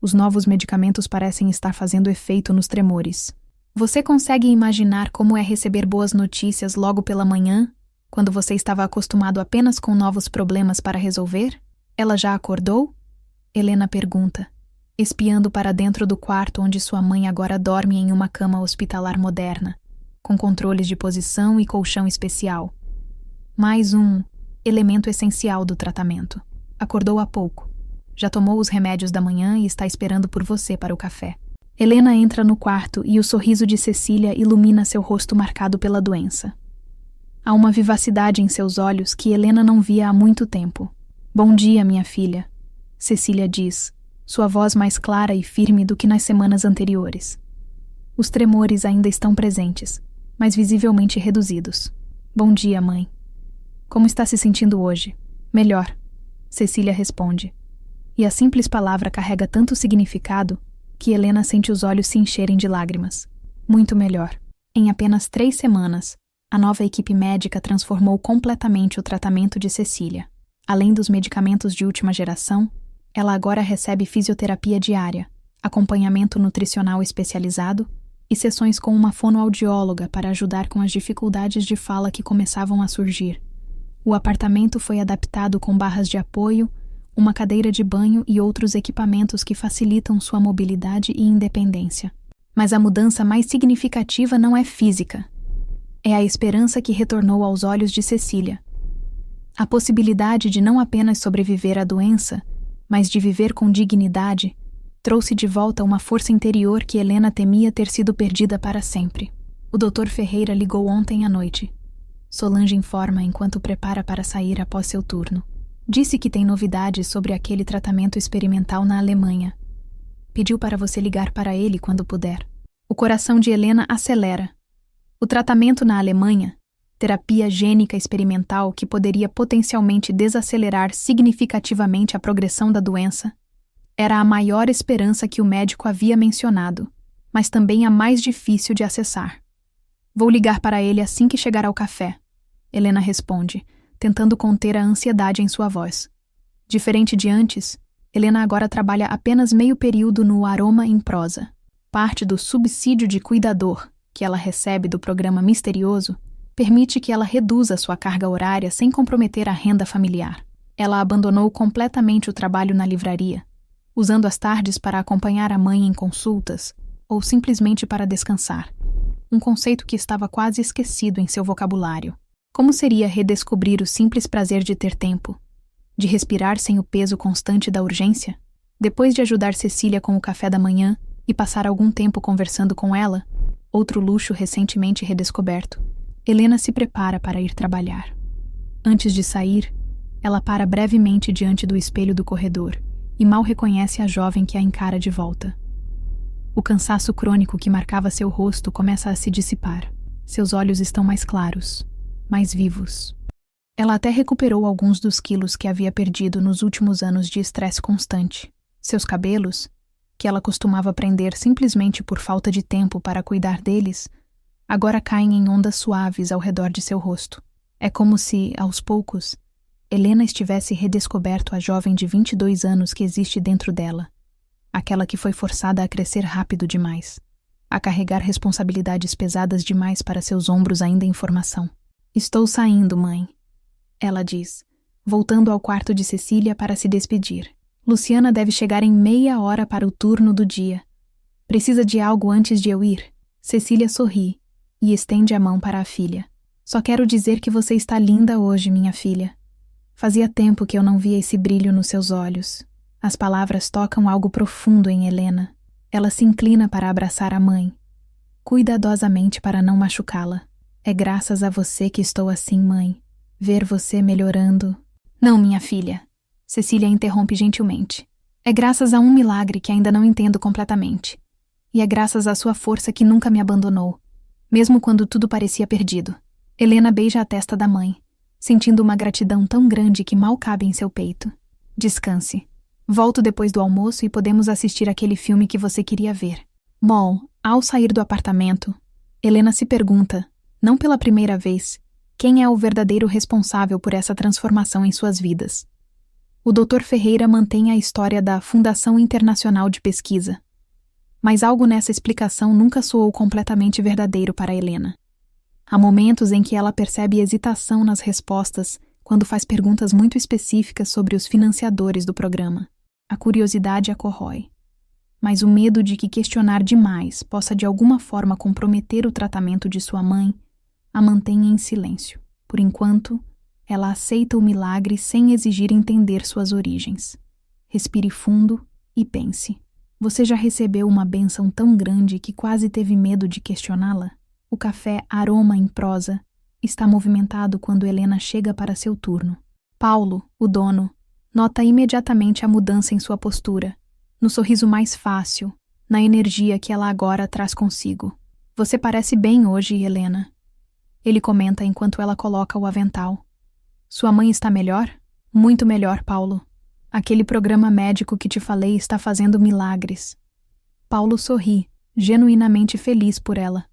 Os novos medicamentos parecem estar fazendo efeito nos tremores. Você consegue imaginar como é receber boas notícias logo pela manhã, quando você estava acostumado apenas com novos problemas para resolver? Ela já acordou? Helena pergunta, espiando para dentro do quarto onde sua mãe agora dorme em uma cama hospitalar moderna, com controles de posição e colchão especial. Mais um elemento essencial do tratamento. Acordou há pouco. Já tomou os remédios da manhã e está esperando por você para o café. Helena entra no quarto e o sorriso de Cecília ilumina seu rosto marcado pela doença. Há uma vivacidade em seus olhos que Helena não via há muito tempo. Bom dia, minha filha, Cecília diz, sua voz mais clara e firme do que nas semanas anteriores. Os tremores ainda estão presentes, mas visivelmente reduzidos. Bom dia, mãe. Como está se sentindo hoje? Melhor, Cecília responde. E a simples palavra carrega tanto significado que Helena sente os olhos se encherem de lágrimas. Muito melhor. Em apenas 3 semanas, a nova equipe médica transformou completamente o tratamento de Cecília. Além dos medicamentos de última geração, ela agora recebe fisioterapia diária, acompanhamento nutricional especializado e sessões com uma fonoaudióloga para ajudar com as dificuldades de fala que começavam a surgir. O apartamento foi adaptado com barras de apoio, uma cadeira de banho e outros equipamentos que facilitam sua mobilidade e independência. Mas a mudança mais significativa não é física. É a esperança que retornou aos olhos de Cecília. A possibilidade de não apenas sobreviver à doença, mas de viver com dignidade, trouxe de volta uma força interior que Helena temia ter sido perdida para sempre. O Dr. Ferreira ligou ontem à noite. Solange informa enquanto prepara para sair após seu turno. Disse que tem novidades sobre aquele tratamento experimental na Alemanha. Pediu para você ligar para ele quando puder. O coração de Helena acelera. O tratamento na Alemanha, terapia gênica experimental que poderia potencialmente desacelerar significativamente a progressão da doença, era a maior esperança que o médico havia mencionado, mas também a mais difícil de acessar. Vou ligar para ele assim que chegar ao café, Helena responde, tentando conter a ansiedade em sua voz. Diferente de antes, Helena agora trabalha apenas meio período no Aroma em Prosa. Parte do subsídio de cuidador que ela recebe do programa misterioso permite que ela reduza sua carga horária sem comprometer a renda familiar. Ela abandonou completamente o trabalho na livraria, usando as tardes para acompanhar a mãe em consultas ou simplesmente para descansar. Um conceito que estava quase esquecido em seu vocabulário. Como seria redescobrir o simples prazer de ter tempo? De respirar sem o peso constante da urgência? Depois de ajudar Cecília com o café da manhã e passar algum tempo conversando com ela, outro luxo recentemente redescoberto, Helena se prepara para ir trabalhar. Antes de sair, ela para brevemente diante do espelho do corredor e mal reconhece a jovem que a encara de volta. O cansaço crônico que marcava seu rosto começa a se dissipar. Seus olhos estão mais claros, mais vivos. Ela até recuperou alguns dos quilos que havia perdido nos últimos anos de estresse constante. Seus cabelos, que ela costumava prender simplesmente por falta de tempo para cuidar deles, agora caem em ondas suaves ao redor de seu rosto. É como se, aos poucos, Helena estivesse redescoberto a jovem de 22 anos que existe dentro dela, aquela que foi forçada a crescer rápido demais, a carregar responsabilidades pesadas demais para seus ombros ainda em formação. Estou saindo, mãe, ela diz, voltando ao quarto de Cecília para se despedir. Luciana deve chegar em meia hora para o turno do dia. Precisa de algo antes de eu ir? Cecília sorri e estende a mão para a filha. Só quero dizer que você está linda hoje, minha filha. Fazia tempo que eu não via esse brilho nos seus olhos. As palavras tocam algo profundo em Helena. Ela se inclina para abraçar a mãe, cuidadosamente para não machucá-la. É graças a você que estou assim, mãe. Ver você melhorando... Não, minha filha. Cecília interrompe gentilmente. É graças a um milagre que ainda não entendo completamente. E é graças à sua força que nunca me abandonou, mesmo quando tudo parecia perdido. Helena beija a testa da mãe, sentindo uma gratidão tão grande que mal cabe em seu peito. Descanse. Volto depois do almoço e podemos assistir aquele filme que você queria ver. Bom, ao sair do apartamento, Helena se pergunta, não pela primeira vez, quem é o verdadeiro responsável por essa transformação em suas vidas. O Dr. Ferreira mantém a história da Fundação Internacional de Pesquisa. Mas algo nessa explicação nunca soou completamente verdadeiro para Helena. Há momentos em que ela percebe hesitação nas respostas quando faz perguntas muito específicas sobre os financiadores do programa. A curiosidade a corrói, mas o medo de que questionar demais possa de alguma forma comprometer o tratamento de sua mãe a mantém em silêncio. Por enquanto, ela aceita o milagre sem exigir entender suas origens. Respire fundo e pense. Você já recebeu uma bênção tão grande que quase teve medo de questioná-la? O café Aroma em Prosa está movimentado quando Helena chega para seu turno. Paulo, o dono, nota imediatamente a mudança em sua postura, no sorriso mais fácil, na energia que ela agora traz consigo. Você parece bem hoje, Helena. Ele comenta enquanto ela coloca o avental. Sua mãe está melhor? Muito melhor, Paulo. Aquele programa médico que te falei está fazendo milagres. Paulo sorri, genuinamente feliz por ela.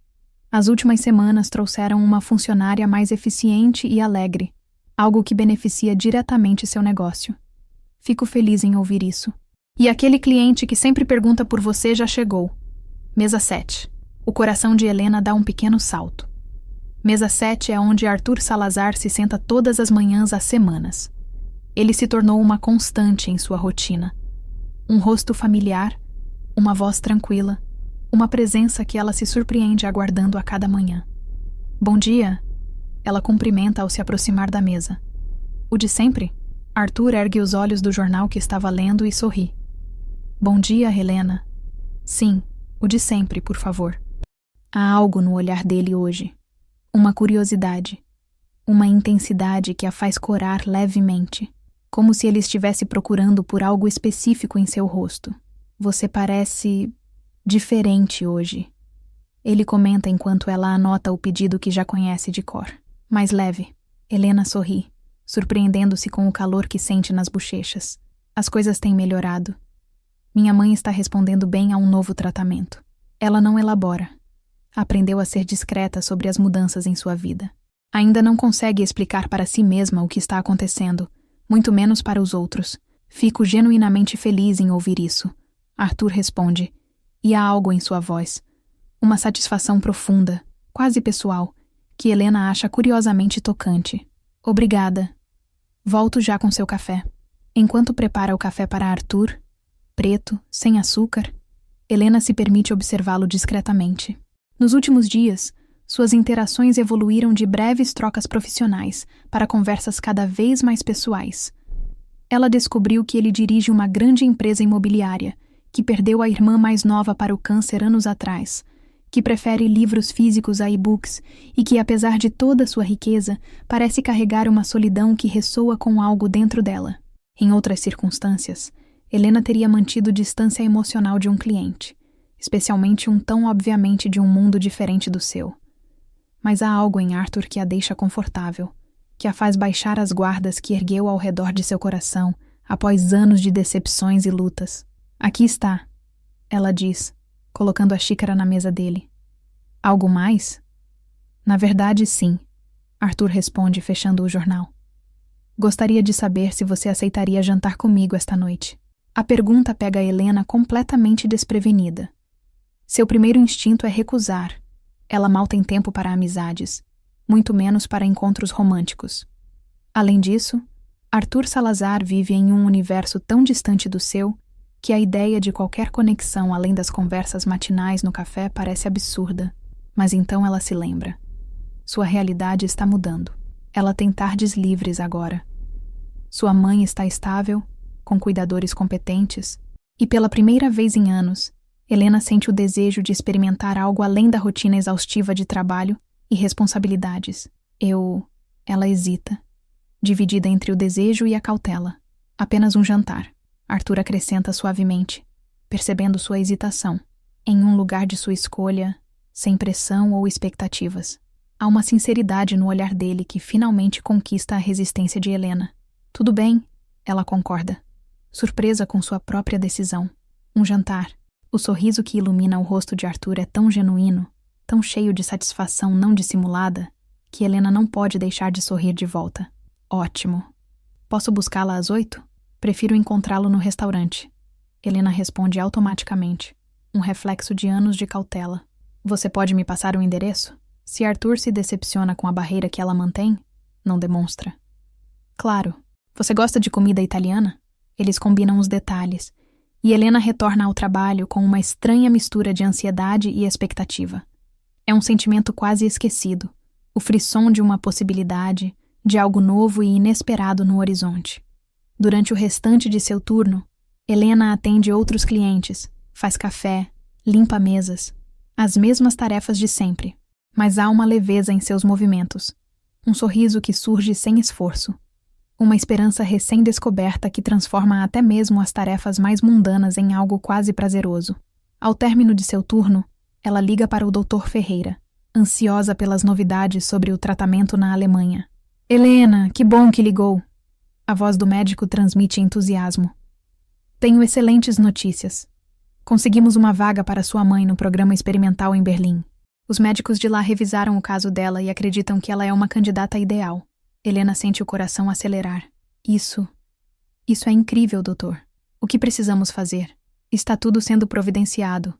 As últimas semanas trouxeram uma funcionária mais eficiente e alegre, algo que beneficia diretamente seu negócio. Fico feliz em ouvir isso. E aquele cliente que sempre pergunta por você já chegou. Mesa 7. O coração de Helena dá um pequeno salto. Mesa 7 é onde Arthur Salazar se senta todas as manhãs há semanas. Ele se tornou uma constante em sua rotina. Um rosto familiar, uma voz tranquila, uma presença que ela se surpreende aguardando a cada manhã. Bom dia, ela cumprimenta ao se aproximar da mesa. O de sempre? Arthur ergue os olhos do jornal que estava lendo e sorri. Bom dia, Helena. Sim, o de sempre, por favor. Há algo no olhar dele hoje. Uma curiosidade. Uma intensidade que a faz corar levemente, como se ele estivesse procurando por algo específico em seu rosto. Você parece diferente hoje. Ele comenta enquanto ela anota o pedido que já conhece de cor. Mais leve. Helena sorri, surpreendendo-se com o calor que sente nas bochechas. As coisas têm melhorado. Minha mãe está respondendo bem a um novo tratamento. Ela não elabora. Aprendeu a ser discreta sobre as mudanças em sua vida. Ainda não consegue explicar para si mesma o que está acontecendo, muito menos para os outros. Fico genuinamente feliz em ouvir isso. Arthur responde, e há algo em sua voz. Uma satisfação profunda, quase pessoal, que Helena acha curiosamente tocante. Obrigada. Volto já com seu café. Enquanto prepara o café para Arthur, preto, sem açúcar, Helena se permite observá-lo discretamente. Nos últimos dias, suas interações evoluíram de breves trocas profissionais para conversas cada vez mais pessoais. Ela descobriu que ele dirige uma grande empresa imobiliária, que perdeu a irmã mais nova para o câncer anos atrás, que prefere livros físicos a e-books e que, apesar de toda sua riqueza, parece carregar uma solidão que ressoa com algo dentro dela. Em outras circunstâncias, Helena teria mantido distância emocional de um cliente, especialmente um tão obviamente de um mundo diferente do seu. Mas há algo em Arthur que a deixa confortável, que a faz baixar as guardas que ergueu ao redor de seu coração após anos de decepções e lutas. Aqui está, ela diz, colocando a xícara na mesa dele. Algo mais? Na verdade, sim, Arthur responde, fechando o jornal. Gostaria de saber se você aceitaria jantar comigo esta noite. A pergunta pega Helena completamente desprevenida. Seu primeiro instinto é recusar. Ela mal tem tempo para amizades, muito menos para encontros românticos. Além disso, Arthur Salazar vive em um universo tão distante do seu que a ideia de qualquer conexão além das conversas matinais no café parece absurda. Mas então ela se lembra. Sua realidade está mudando. Ela tem tardes livres agora. Sua mãe está estável, com cuidadores competentes, e pela primeira vez em anos, Helena sente o desejo de experimentar algo além da rotina exaustiva de trabalho e responsabilidades. Ela hesita, dividida entre o desejo e a cautela. Apenas um jantar, Arthur acrescenta suavemente, percebendo sua hesitação. Em um lugar de sua escolha, sem pressão ou expectativas. Há uma sinceridade no olhar dele que finalmente conquista a resistência de Helena. Tudo bem, ela concorda, surpresa com sua própria decisão. Um jantar. O sorriso que ilumina o rosto de Arthur é tão genuíno, tão cheio de satisfação não dissimulada, que Helena não pode deixar de sorrir de volta. Ótimo. Posso buscá-la às 8? Prefiro encontrá-lo no restaurante. Helena responde automaticamente. um reflexo de anos de cautela. Você pode me passar o endereço? Se Arthur se decepciona com a barreira que ela mantém, não demonstra. Claro. Você gosta de comida italiana? Eles combinam os detalhes, e Helena retorna ao trabalho com uma estranha mistura de ansiedade e expectativa. É um sentimento quase esquecido, o frisson de uma possibilidade, de algo novo e inesperado no horizonte. Durante o restante de seu turno, Helena atende outros clientes, faz café, limpa mesas, as mesmas tarefas de sempre, mas há uma leveza em seus movimentos, um sorriso que surge sem esforço, uma esperança recém-descoberta que transforma até mesmo as tarefas mais mundanas em algo quase prazeroso. Ao término de seu turno, ela liga para o Dr. Ferreira, ansiosa pelas novidades sobre o tratamento na Alemanha. Helena, que bom que ligou! A voz do médico transmite entusiasmo. Tenho excelentes notícias. Conseguimos uma vaga para sua mãe no programa experimental em Berlim. Os médicos de lá revisaram o caso dela e acreditam que ela é uma candidata ideal. Helena sente o coração acelerar. Isso é incrível, doutor. O que precisamos fazer? Está tudo sendo providenciado.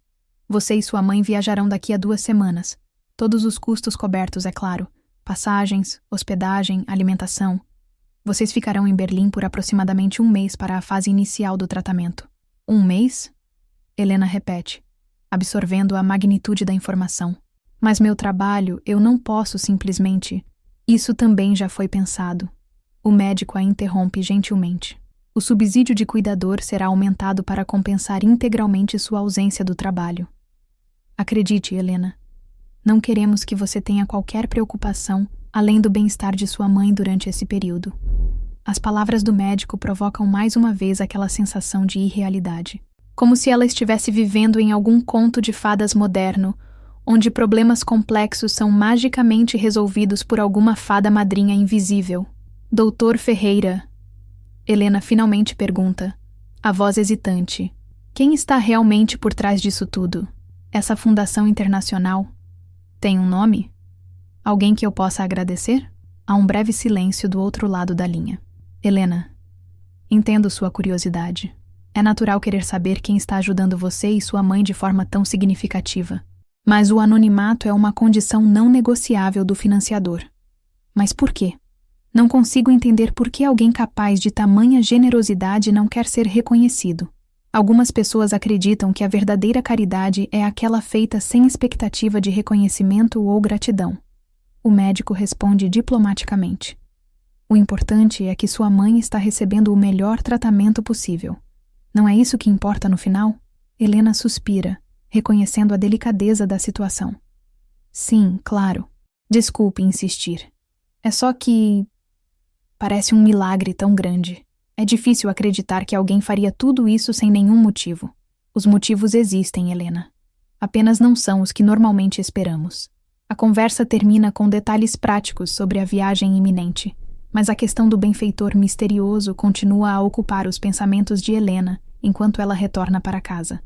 Você e sua mãe viajarão daqui a 2 semanas. Todos os custos cobertos, é claro. Passagens, hospedagem, alimentação. Vocês ficarão em Berlim por aproximadamente 1 mês para a fase inicial do tratamento. 1 mês? Helena repete, absorvendo a magnitude da informação. Mas meu trabalho, eu não posso simplesmente... Isso também já foi pensado. O médico a interrompe gentilmente. O subsídio de cuidador será aumentado para compensar integralmente sua ausência do trabalho. Acredite, Helena, não queremos que você tenha qualquer preocupação além do bem-estar de sua mãe durante esse período. As palavras do médico provocam mais uma vez aquela sensação de irrealidade. Como se ela estivesse vivendo em algum conto de fadas moderno, onde problemas complexos são magicamente resolvidos por alguma fada madrinha invisível. Doutor Ferreira. Helena finalmente pergunta, a voz hesitante. Quem está realmente por trás disso tudo? Essa fundação internacional? Tem um nome? Alguém que eu possa agradecer? Há um breve silêncio do outro lado da linha. Helena, entendo sua curiosidade. É natural querer saber quem está ajudando você e sua mãe de forma tão significativa. Mas o anonimato é uma condição não negociável do financiador. Mas por quê? Não consigo entender por que alguém capaz de tamanha generosidade não quer ser reconhecido. Algumas pessoas acreditam que a verdadeira caridade é aquela feita sem expectativa de reconhecimento ou gratidão. O médico responde diplomaticamente. O importante é que sua mãe está recebendo o melhor tratamento possível. Não é isso que importa no final? Helena suspira, reconhecendo a delicadeza da situação. Sim, claro. Desculpe insistir. É só que... parece um milagre tão grande. É difícil acreditar que alguém faria tudo isso sem nenhum motivo. Os motivos existem, Helena. Apenas não são os que normalmente esperamos. A conversa termina com detalhes práticos sobre a viagem iminente, mas a questão do benfeitor misterioso continua a ocupar os pensamentos de Helena enquanto ela retorna para casa.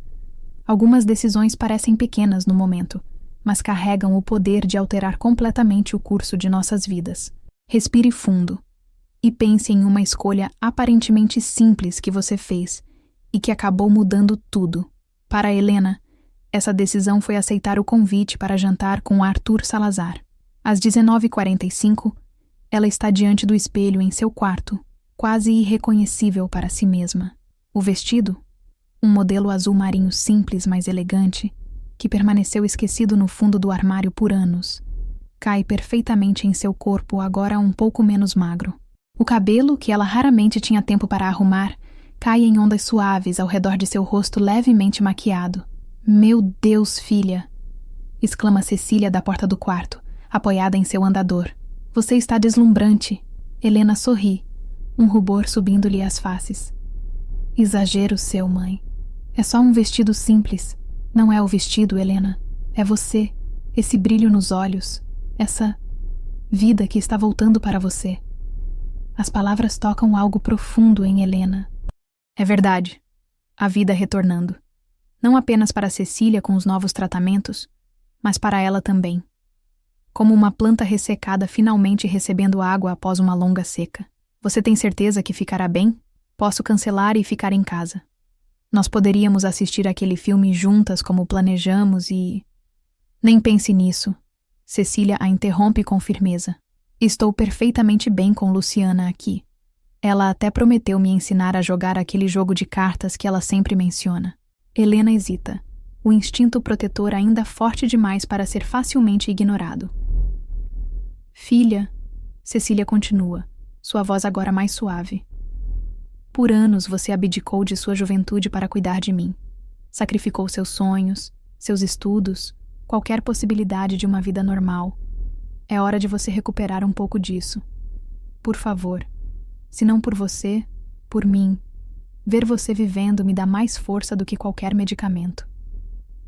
Algumas decisões parecem pequenas no momento, mas carregam o poder de alterar completamente o curso de nossas vidas. Respire fundo e pense em uma escolha aparentemente simples que você fez e que acabou mudando tudo. Para Helena, essa decisão foi aceitar o convite para jantar com Arthur Salazar. Às 19h45, ela está diante do espelho em seu quarto, quase irreconhecível para si mesma. O vestido? Um modelo azul marinho simples, mas elegante, que permaneceu esquecido no fundo do armário por anos. Cai perfeitamente em seu corpo, agora um pouco menos magro. O cabelo, que ela raramente tinha tempo para arrumar, cai em ondas suaves ao redor de seu rosto levemente maquiado. Meu Deus, filha! Exclama Cecília da porta do quarto, apoiada em seu andador. Você está deslumbrante. Helena sorri, um rubor subindo-lhe as faces. Exagero seu, mãe. É só um vestido simples. Não é o vestido, Helena. É você, esse brilho nos olhos, essa vida que está voltando para você. As palavras tocam algo profundo em Helena. É verdade. A vida retornando. Não apenas para Cecília com os novos tratamentos, mas para ela também. Como uma planta ressecada finalmente recebendo água após uma longa seca. Você tem certeza que ficará bem? Posso cancelar e ficar em casa. Nós poderíamos assistir aquele filme juntas como planejamos e... Nem pense nisso. Cecília a interrompe com firmeza. Estou perfeitamente bem com Luciana aqui. Ela até prometeu me ensinar a jogar aquele jogo de cartas que ela sempre menciona. Helena hesita. O instinto protetor ainda forte demais para ser facilmente ignorado. Filha, Cecília continua, sua voz agora mais suave. Por anos você abdicou de sua juventude para cuidar de mim. Sacrificou seus sonhos, seus estudos, qualquer possibilidade de uma vida normal. É hora de você recuperar um pouco disso. Por favor, se não por você, por mim. Ver você vivendo me dá mais força do que qualquer medicamento.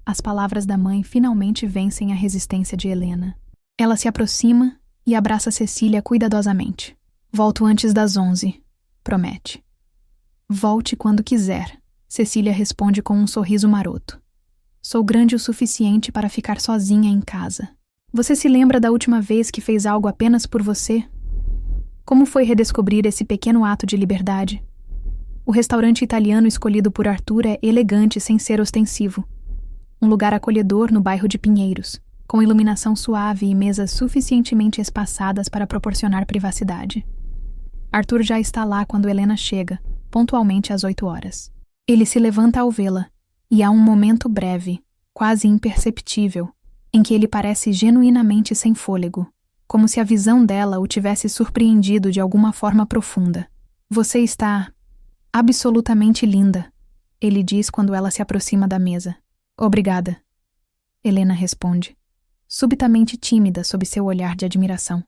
As palavras da mãe finalmente vencem a resistência de Helena. Ela se aproxima e abraça Cecília cuidadosamente. Volto antes das 11, promete. Volte quando quiser, Cecília responde com um sorriso maroto. Sou grande o suficiente para ficar sozinha em casa. Você se lembra da última vez que fez algo apenas por você? Como foi redescobrir esse pequeno ato de liberdade? O restaurante italiano escolhido por Arthur é elegante sem ser ostensivo. Um lugar acolhedor no bairro de Pinheiros, com iluminação suave e mesas suficientemente espaçadas para proporcionar privacidade. Arthur já está lá quando Helena chega, pontualmente às 8 horas. Ele se levanta ao vê-la, e há um momento breve, quase imperceptível, em que ele parece genuinamente sem fôlego, como se a visão dela o tivesse surpreendido de alguma forma profunda. Você está absolutamente linda, ele diz quando ela se aproxima da mesa. Obrigada, Helena responde, subitamente tímida sob seu olhar de admiração.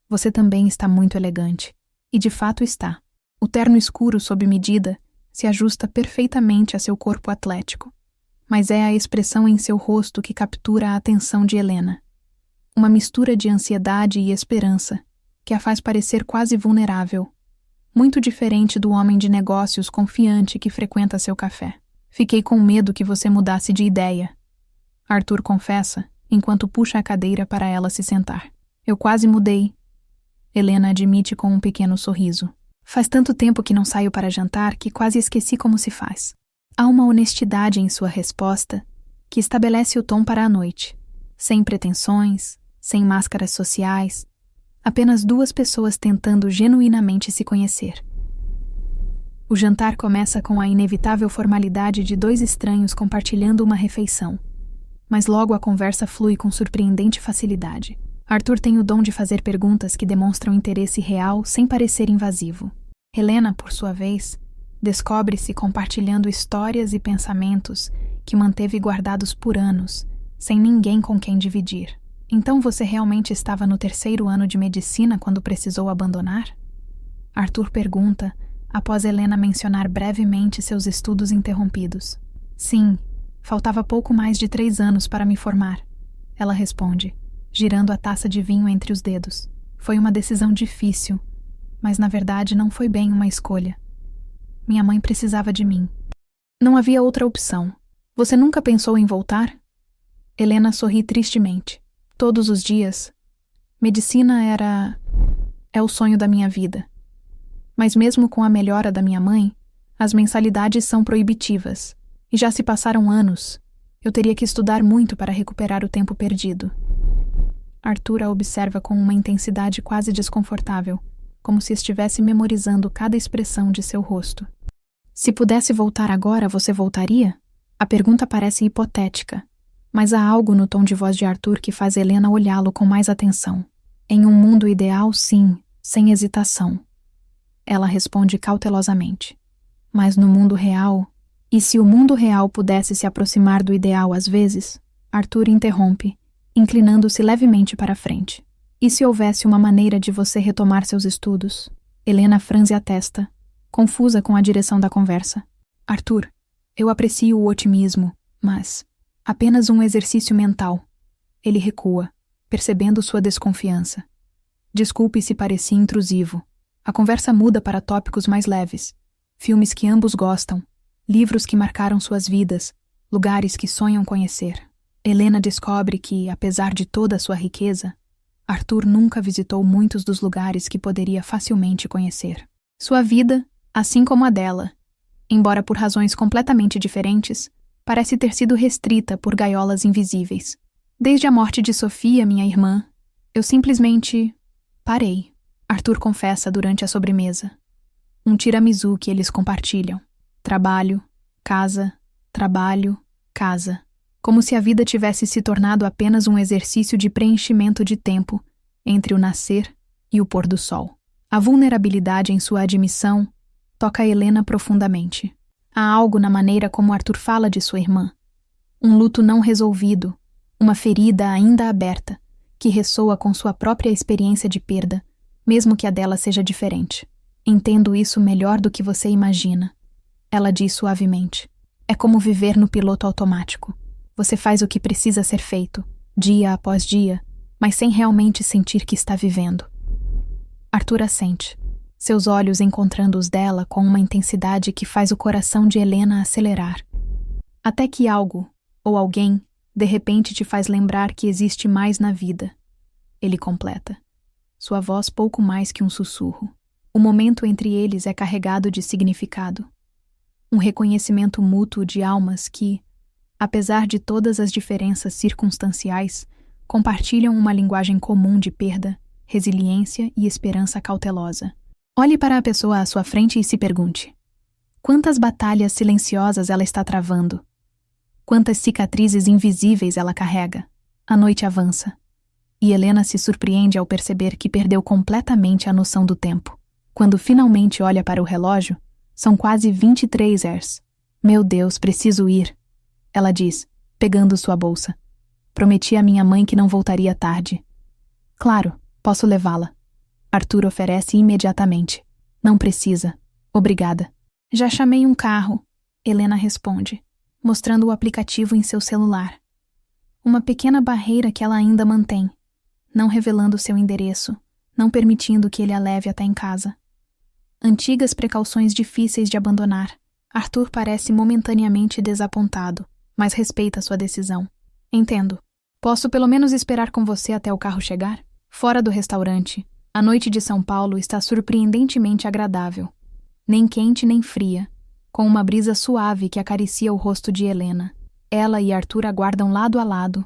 Você também está muito elegante, e de fato está. O terno escuro sob medida se ajusta perfeitamente a seu corpo atlético, mas é a expressão em seu rosto que captura a atenção de Helena. Uma mistura de ansiedade e esperança, que a faz parecer quase vulnerável, muito diferente do homem de negócios confiante que frequenta seu café. Fiquei com medo que você mudasse de ideia, Arthur confessa, enquanto puxa a cadeira para ela se sentar. Eu quase mudei, Helena admite com um pequeno sorriso. Faz tanto tempo que não saio para jantar que quase esqueci como se faz. Há uma honestidade em sua resposta que estabelece o tom para a noite, sem pretensões, sem máscaras sociais, apenas duas pessoas tentando genuinamente se conhecer. O jantar começa com a inevitável formalidade de dois estranhos compartilhando uma refeição, mas logo a conversa flui com surpreendente facilidade. Arthur tem o dom de fazer perguntas que demonstram interesse real sem parecer invasivo. Helena, por sua vez, descobre-se compartilhando histórias e pensamentos que manteve guardados por anos, sem ninguém com quem dividir. Então você realmente estava no 3º ano de medicina quando precisou abandonar? Arthur pergunta, após Helena mencionar brevemente seus estudos interrompidos. Sim, faltava pouco mais de 3 anos para me formar, ela responde, girando a taça de vinho entre os dedos. Foi uma decisão difícil, mas na verdade não foi bem uma escolha. Minha mãe precisava de mim. Não havia outra opção. Você nunca pensou em voltar? Helena sorri tristemente. Todos os dias. Medicina é o sonho da minha vida. Mas mesmo com a melhora da minha mãe, as mensalidades são proibitivas. E já se passaram anos. Eu teria que estudar muito para recuperar o tempo perdido. Arthur a observa com uma intensidade quase desconfortável, como se estivesse memorizando cada expressão de seu rosto. Se pudesse voltar agora, você voltaria? A pergunta parece hipotética, mas há algo no tom de voz de Arthur que faz Helena olhá-lo com mais atenção. Em um mundo ideal, sim, sem hesitação. Ela responde cautelosamente. Mas no mundo real... E se o mundo real pudesse se aproximar do ideal às vezes? Arthur interrompe, inclinando-se levemente para a frente. E se houvesse uma maneira de você retomar seus estudos? Helena franze a testa, confusa com a direção da conversa. Arthur, eu aprecio o otimismo, mas... apenas um exercício mental. Ele recua, percebendo sua desconfiança. Desculpe se pareci intrusivo. A conversa muda para tópicos mais leves. Filmes que ambos gostam. Livros que marcaram suas vidas. Lugares que sonham conhecer. Helena descobre que, apesar de toda a sua riqueza, Arthur nunca visitou muitos dos lugares que poderia facilmente conhecer. Sua vida, assim como a dela, embora por razões completamente diferentes, parece ter sido restrita por gaiolas invisíveis. Desde a morte de Sofia, minha irmã, eu simplesmente parei, Arthur confessa durante a sobremesa. Um tiramisu que eles compartilham. Trabalho, casa, trabalho, casa. Como se a vida tivesse se tornado apenas um exercício de preenchimento de tempo entre o nascer e o pôr do sol. A vulnerabilidade em sua admissão toca Helena profundamente. Há algo na maneira como Arthur fala de sua irmã. Um luto não resolvido, uma ferida ainda aberta, que ressoa com sua própria experiência de perda, mesmo que a dela seja diferente. Entendo isso melhor do que você imagina. Ela diz suavemente. É como viver no piloto automático. Você faz o que precisa ser feito, dia após dia, mas sem realmente sentir que está vivendo. Arthur assente, seus olhos encontrando os dela com uma intensidade que faz o coração de Helena acelerar. Até que algo, ou alguém, de repente te faz lembrar que existe mais na vida. Ele completa. Sua voz pouco mais que um sussurro. O momento entre eles é carregado de significado. Um reconhecimento mútuo de almas que, apesar de todas as diferenças circunstanciais, compartilham uma linguagem comum de perda, resiliência e esperança cautelosa. Olhe para a pessoa à sua frente e se pergunte: quantas batalhas silenciosas ela está travando? Quantas cicatrizes invisíveis ela carrega? A noite avança. E Helena se surpreende ao perceber que perdeu completamente a noção do tempo. Quando finalmente olha para o relógio, são quase 23 horas. Meu Deus, preciso ir, ela diz, pegando sua bolsa. Prometi à minha mãe que não voltaria tarde. Claro, posso levá-la. Arthur oferece imediatamente. Não precisa. Obrigada. Já chamei um carro, Helena responde, mostrando o aplicativo em seu celular. Uma pequena barreira que ela ainda mantém, não revelando seu endereço, não permitindo que ele a leve até em casa. Antigas precauções difíceis de abandonar. Arthur parece momentaneamente desapontado, mas respeita sua decisão. Entendo. Posso pelo menos esperar com você até o carro chegar? Fora do restaurante, a noite de São Paulo está surpreendentemente agradável. Nem quente nem fria, com uma brisa suave que acaricia o rosto de Helena. Ela e Arthur aguardam lado a lado,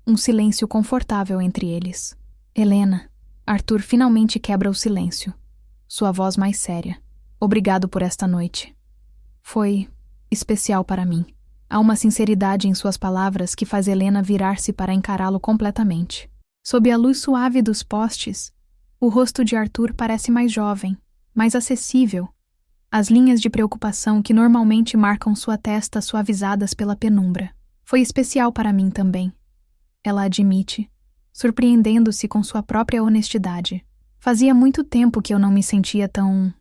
um silêncio confortável entre eles. Helena, Arthur finalmente quebra o silêncio. Sua voz mais séria. Obrigado por esta noite. Foi especial para mim. Há uma sinceridade em suas palavras que faz Helena virar-se para encará-lo completamente. Sob a luz suave dos postes, o rosto de Arthur parece mais jovem, mais acessível. As linhas de preocupação que normalmente marcam sua testa suavizadas pela penumbra. Foi especial para mim também. Ela admite, surpreendendo-se com sua própria honestidade. Fazia muito tempo que eu não me sentia tão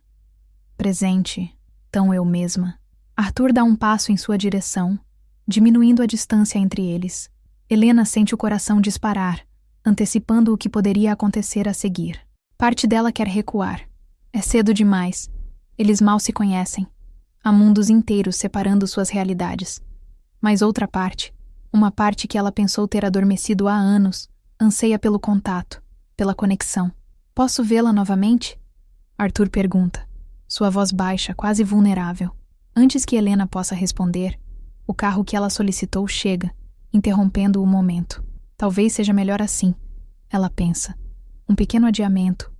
presente, tão eu mesma. Arthur dá um passo em sua direção, diminuindo a distância entre eles. Helena sente o coração disparar, antecipando o que poderia acontecer a seguir. Parte dela quer recuar. É cedo demais. Eles mal se conhecem. Há mundos inteiros separando suas realidades. Mas outra parte, uma parte que ela pensou ter adormecido há anos, anseia pelo contato, pela conexão. Posso vê-la novamente? Arthur pergunta, sua voz baixa, quase vulnerável. Antes que Helena possa responder, o carro que ela solicitou chega, interrompendo o momento. Talvez seja melhor assim, ela pensa. Um pequeno adiamento,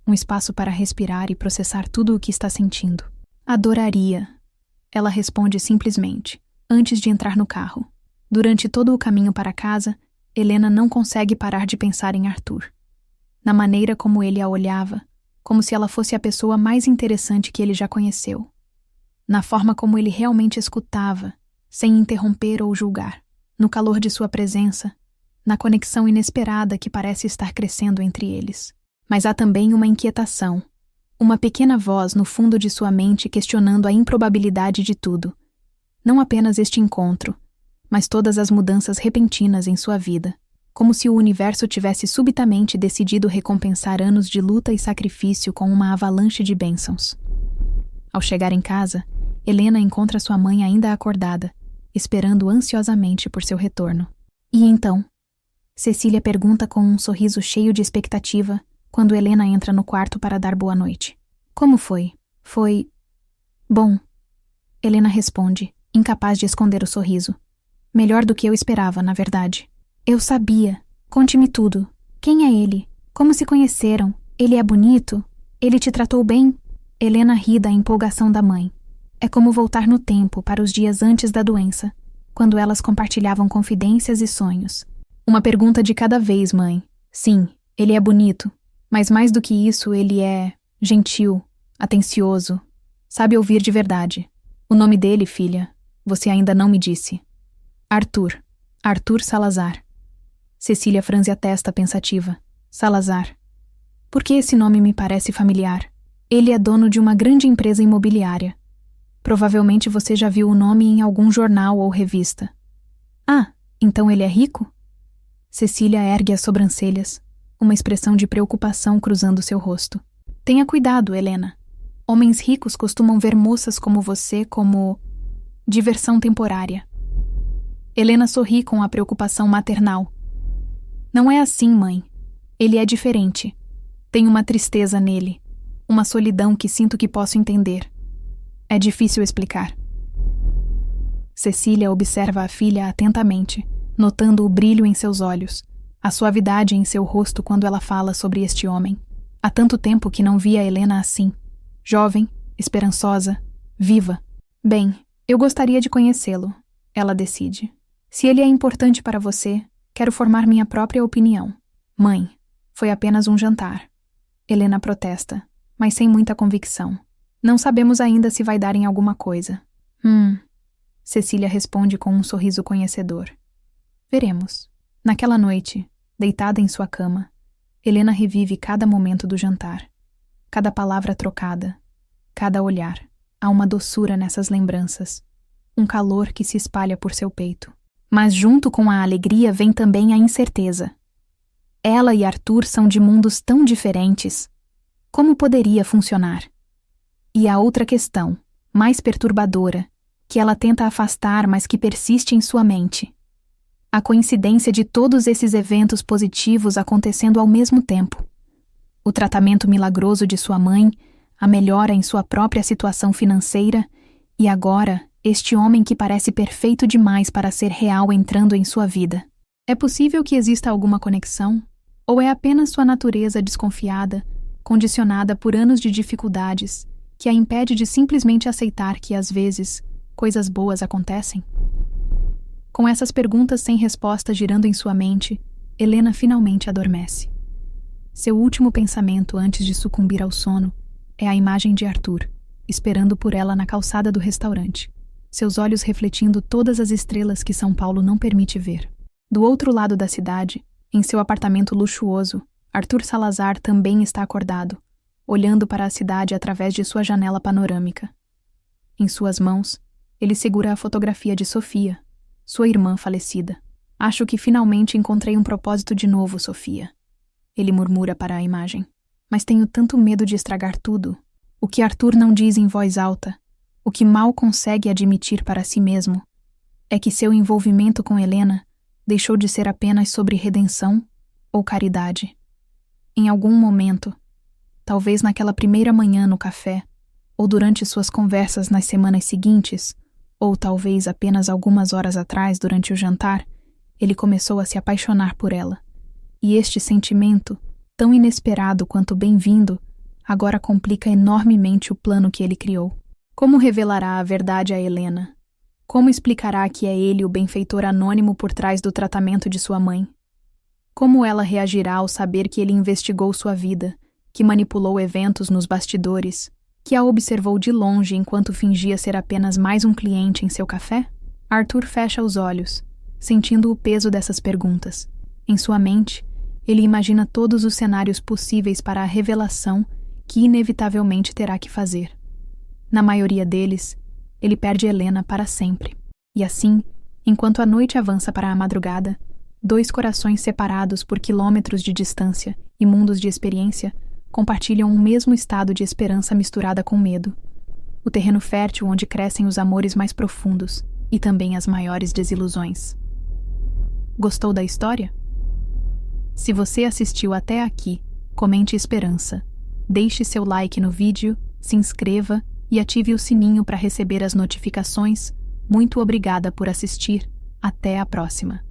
um espaço para respirar e processar tudo o que está sentindo. Adoraria, ela responde simplesmente, antes de entrar no carro. Durante todo o caminho para casa, Helena não consegue parar de pensar em Arthur. Na maneira como ele a olhava, como se ela fosse a pessoa mais interessante que ele já conheceu. Na forma como ele realmente escutava, sem interromper ou julgar. No calor de sua presença, na conexão inesperada que parece estar crescendo entre eles. Mas há também uma inquietação, uma pequena voz no fundo de sua mente questionando a improbabilidade de tudo. Não apenas este encontro, mas todas as mudanças repentinas em sua vida. Como se o universo tivesse subitamente decidido recompensar anos de luta e sacrifício com uma avalanche de bênçãos. Ao chegar em casa, Helena encontra sua mãe ainda acordada, esperando ansiosamente por seu retorno. E então? Cecília pergunta com um sorriso cheio de expectativa quando Helena entra no quarto para dar boa noite. Como foi? Foi bom. Helena responde, incapaz de esconder o sorriso. Melhor do que eu esperava, na verdade. Eu sabia. Conte-me tudo. Quem é ele? Como se conheceram? Ele é bonito? Ele te tratou bem? Helena ri da empolgação da mãe. É como voltar no tempo para os dias antes da doença, quando elas compartilhavam confidências e sonhos. Uma pergunta de cada vez, mãe. Sim, ele é bonito, mas mais do que isso, ele é gentil, atencioso, sabe ouvir de verdade. O nome dele, filha, você ainda não me disse. Arthur. Arthur Salazar. Cecília franze a testa pensativa. Salazar. Por que esse nome me parece familiar? Ele é dono de uma grande empresa imobiliária. Provavelmente você já viu o nome em algum jornal ou revista. Ah, então ele é rico? Cecília ergue as sobrancelhas, uma expressão de preocupação cruzando seu rosto. Tenha cuidado, Helena. Homens ricos costumam ver moças como você como diversão temporária. Helena sorri com a preocupação maternal. Não é assim, mãe. Ele é diferente. Tem uma tristeza nele, uma solidão que sinto que posso entender. É difícil explicar. Cecília observa a filha atentamente, notando o brilho em seus olhos, a suavidade em seu rosto quando ela fala sobre este homem. Há tanto tempo que não via Helena assim. Jovem, esperançosa, viva. Bem, eu gostaria de conhecê-lo, ela decide. Se ele é importante para você, quero formar minha própria opinião. Mãe, foi apenas um jantar. Helena protesta, mas sem muita convicção. Não sabemos ainda se vai dar em alguma coisa. Cecília responde com um sorriso conhecedor. Veremos. Naquela noite, deitada em sua cama, Helena revive cada momento do jantar. Cada palavra trocada, cada olhar. Há uma doçura nessas lembranças. Um calor que se espalha por seu peito. Mas junto com a alegria vem também a incerteza. Ela e Arthur são de mundos tão diferentes. Como poderia funcionar? E a outra questão, mais perturbadora, que ela tenta afastar, mas que persiste em sua mente. A coincidência de todos esses eventos positivos acontecendo ao mesmo tempo. O tratamento milagroso de sua mãe, a melhora em sua própria situação financeira e agora este homem que parece perfeito demais para ser real entrando em sua vida. É possível que exista alguma conexão? Ou é apenas sua natureza desconfiada, condicionada por anos de dificuldades, que a impede de simplesmente aceitar que, às vezes, coisas boas acontecem? Com essas perguntas sem resposta girando em sua mente, Helena finalmente adormece. Seu último pensamento antes de sucumbir ao sono é a imagem de Arthur, esperando por ela na calçada do restaurante, seus olhos refletindo todas as estrelas que São Paulo não permite ver. Do outro lado da cidade, em seu apartamento luxuoso, Arthur Salazar também está acordado, olhando para a cidade através de sua janela panorâmica. Em suas mãos, ele segura a fotografia de Sofia, sua irmã falecida. Acho que finalmente encontrei um propósito de novo, Sofia. Ele murmura para a imagem. Mas tenho tanto medo de estragar tudo. O que Arthur não diz em voz alta, o que mal consegue admitir para si mesmo, é que seu envolvimento com Helena deixou de ser apenas sobre redenção ou caridade. Em algum momento, talvez naquela primeira manhã no café, ou durante suas conversas nas semanas seguintes, ou talvez apenas algumas horas atrás durante o jantar, ele começou a se apaixonar por ela. E este sentimento, tão inesperado quanto bem-vindo, agora complica enormemente o plano que ele criou. Como revelará a verdade a Helena? Como explicará que é ele o benfeitor anônimo por trás do tratamento de sua mãe? Como ela reagirá ao saber que ele investigou sua vida, que manipulou eventos nos bastidores, que a observou de longe enquanto fingia ser apenas mais um cliente em seu café? Arthur fecha os olhos, sentindo o peso dessas perguntas. Em sua mente, ele imagina todos os cenários possíveis para a revelação que inevitavelmente terá que fazer. Na maioria deles, ele perde Helena para sempre. E assim, enquanto a noite avança para a madrugada, dois corações separados por quilômetros de distância e mundos de experiência compartilham um mesmo estado de esperança misturada com medo. O terreno fértil onde crescem os amores mais profundos e também as maiores desilusões. Gostou da história? Se você assistiu até aqui, comente esperança. Deixe seu like no vídeo, se inscreva e ative o sininho para receber as notificações. Muito obrigada por assistir. Até a próxima.